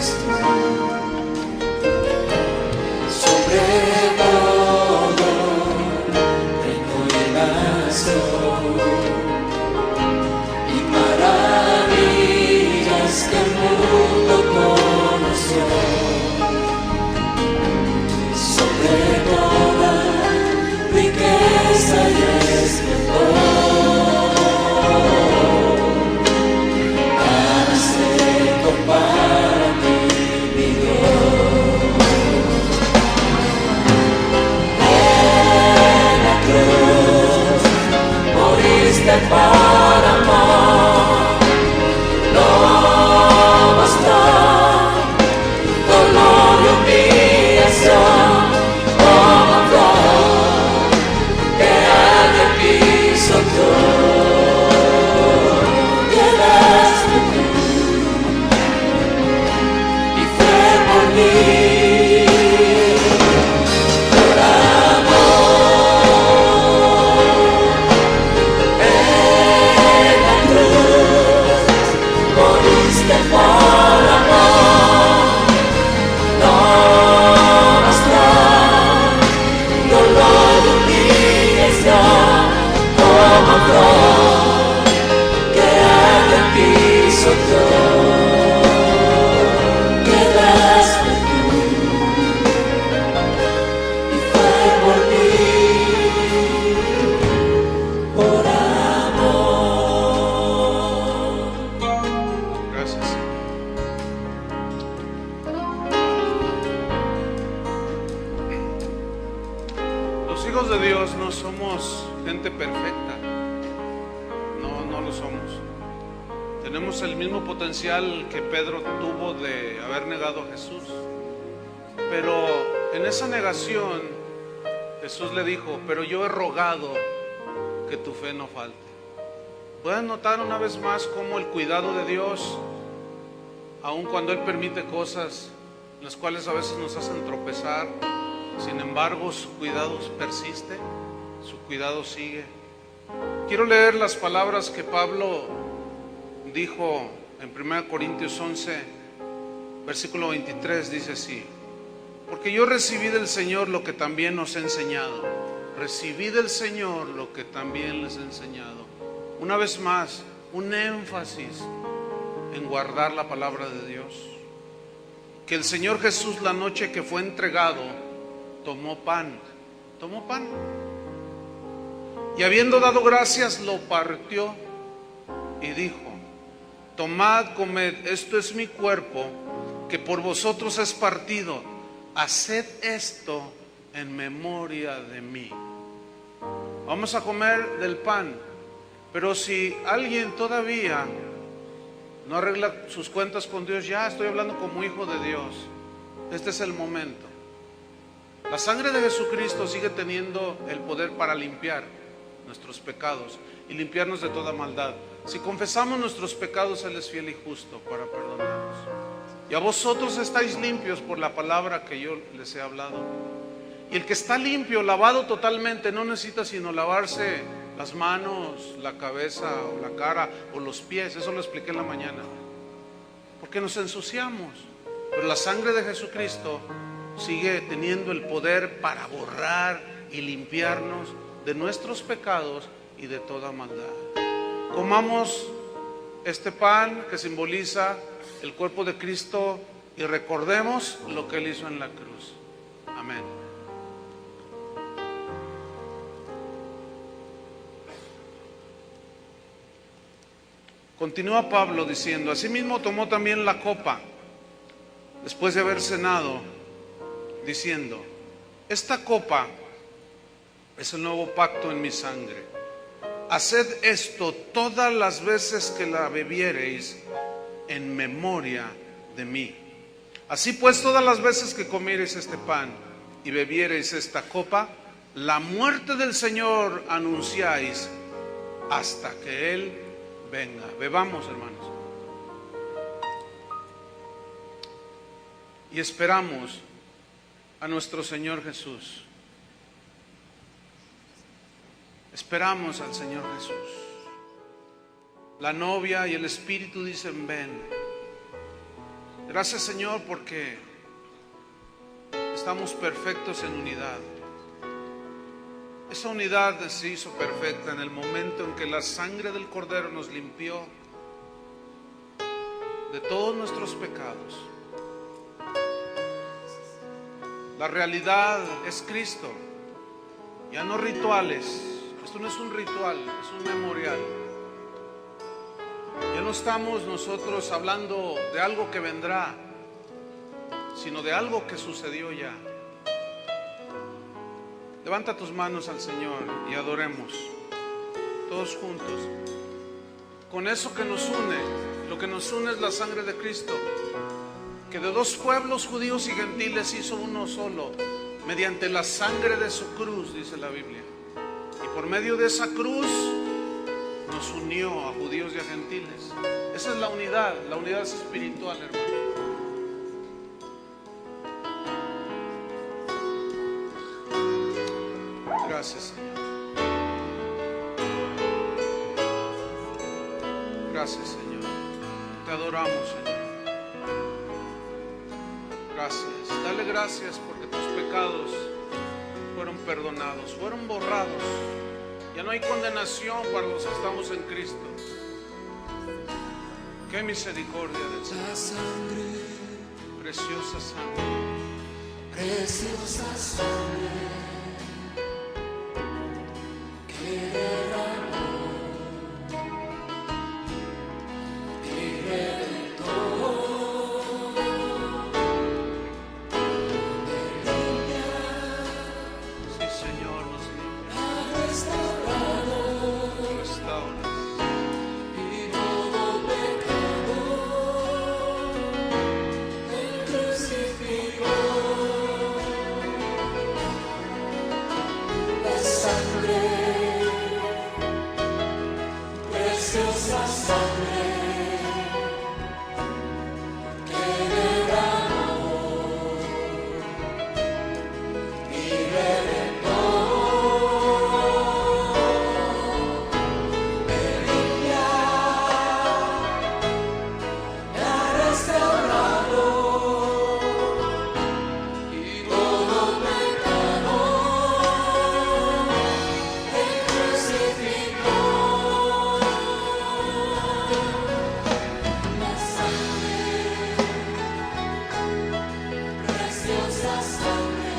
eres tú. Sobre todo reino y nación y maravillas que el mundo conoció. Sobre toda riqueza y esplendor, nada se compara a ti, mi Dios. En la cruz moriste para amor, no bastó dolor y humillación. Los hijos de Dios no somos gente perfecta, no lo somos. Tenemos el mismo potencial que Pedro tuvo de haber negado a Jesús, pero en esa negación Jesús le dijo: pero yo he rogado que tu fe no falte. Pueden notar una vez más cómo el cuidado de Dios, aun cuando Él permite cosas en las cuales a veces nos hacen tropezar, sin embargo su cuidado persiste, su cuidado sigue. Quiero leer las palabras que Pablo dijo en 1 Corintios 11, versículo 23, dice así: porque yo recibí del Señor lo que también os he enseñado. Recibí del Señor lo que también les he enseñado. Una vez más, un énfasis en guardar la palabra de Dios. Que el Señor Jesús, la noche que fue entregado, tomó pan, y habiendo dado gracias, lo partió y dijo: tomad, comed, esto es mi cuerpo, que por vosotros es partido, haced esto en memoria de mí. Vamos a comer del pan, pero si alguien todavía no arregla sus cuentas con Dios, ya estoy hablando como hijo de Dios, este es el momento. La sangre de Jesucristo sigue teniendo el poder para limpiar nuestros pecados y limpiarnos de toda maldad. Si confesamos nuestros pecados, Él es fiel y justo para perdonarnos. Y a vosotros estáis limpios por la palabra que yo les he hablado. Y el que está limpio, lavado totalmente, no necesita sino lavarse las manos, la cabeza o la cara o los pies. Eso lo expliqué en la mañana. Porque nos ensuciamos. Pero la sangre de Jesucristo sigue teniendo el poder para borrar y limpiarnos de nuestros pecados y de toda maldad. Comamos este pan que simboliza el cuerpo de Cristo y recordemos lo que Él hizo en la cruz. Amén. Continúa Pablo diciendo: asimismo tomó también la copa después de haber cenado, diciendo: esta copa es el nuevo pacto en mi sangre. Haced esto todas las veces que la bebiereis en memoria de mí. Así pues, todas las veces que comiereis este pan y bebiereis esta copa, la muerte del Señor anunciáis hasta que Él venga. Bebamos, hermanos, y esperamos a nuestro Señor Jesús. Esperamos al Señor Jesús. La novia y el Espíritu dicen: ven. Gracias, Señor, porque estamos perfectos en unidad. Esa unidad se hizo perfecta en el momento en que la sangre del Cordero nos limpió de todos nuestros pecados. La realidad es Cristo, ya no rituales. Esto no es un ritual, es un memorial. Ya no estamos nosotros hablando de algo que vendrá, sino de algo que sucedió ya. Levanta tus manos al Señor y adoremos todos juntos. Con eso que nos une, lo que nos une es la sangre de Cristo, que de dos pueblos, judíos y gentiles, hizo uno solo, mediante la sangre de su cruz, dice la Biblia. Y por medio de esa cruz nos unió a judíos y a gentiles. Esa es la unidad es espiritual, hermano. Gracias, Señor. Gracias, Señor. Te adoramos, Señor. Gracias. Dale gracias porque tus pecados fueron perdonados, fueron borrados. Ya no hay condenación para los que estamos en Cristo. Qué misericordia del Señor. La sangre, Preciosa sangre. preciosa sangre que derramó y reventó, me limpia, Sí, Señor, nos limpia, ha restaurado restaura. y todo pecado Él crucificó. La sangre, preciosa sangre que derramó y reventó, me limpia, me ha restaurado y todo pecado Él crucificó. La sangre, preciosa sangre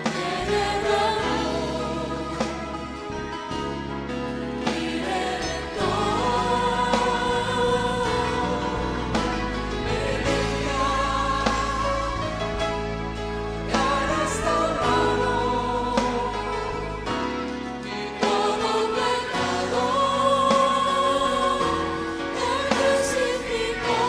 que derramó y reventó, me limpia, me ha restaurado y todo pecado Él crucificó.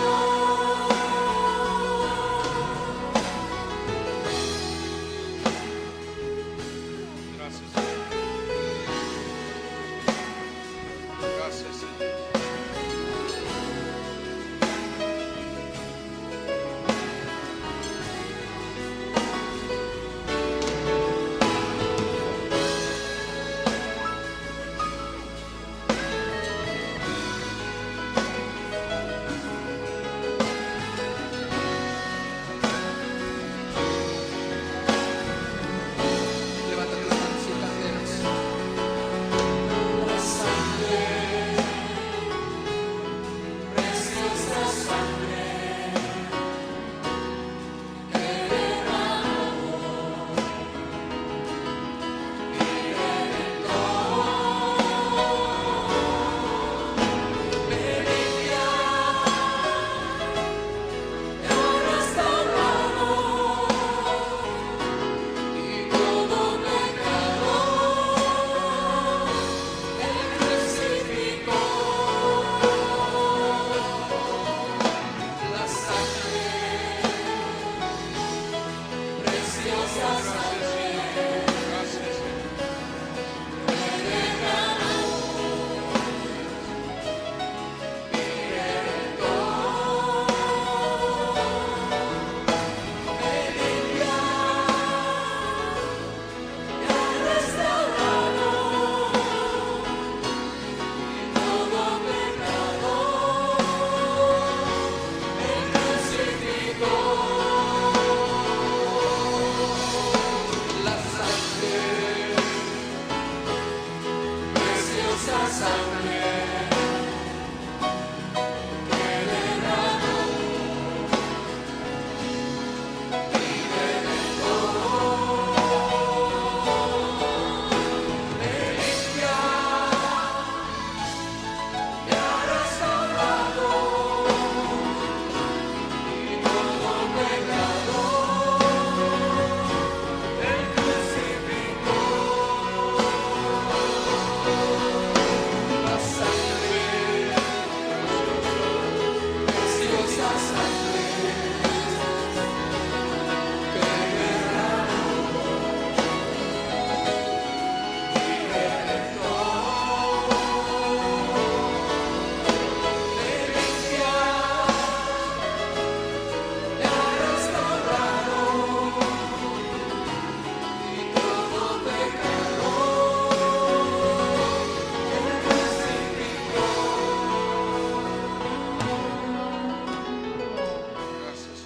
Gracias.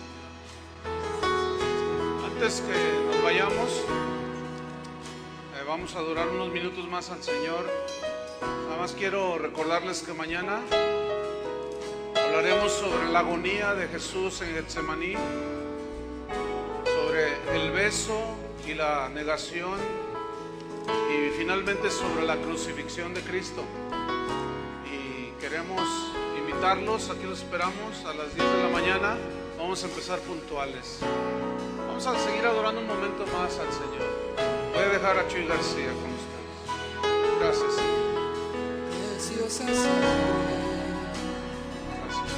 Antes que nos vayamos, vamos a adorar unos minutos más al Señor. Nada más quiero recordarles que mañana hablaremos sobre la agonía de Jesús en Getsemaní, sobre el beso y la negación, y finalmente sobre la crucifixión de Cristo. Y queremos invitarlos, aquí los esperamos a las 10 de la mañana. Vamos a empezar puntuales. Vamos a seguir adorando un momento más al Señor. Voy a dejar a Chuy García con ustedes. Gracias, Señor. Preciosa sangre. Gracias.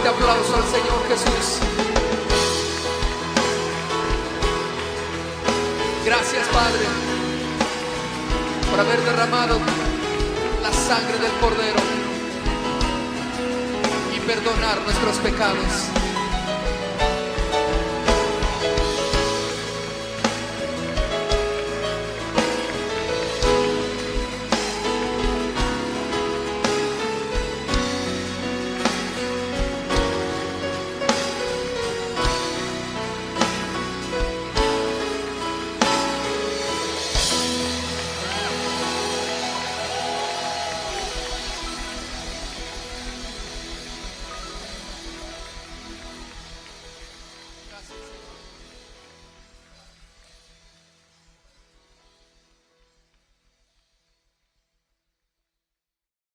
Aplauso al Señor Jesús. Gracias, Padre, por haber derramado la sangre del Cordero y perdonar nuestros pecados.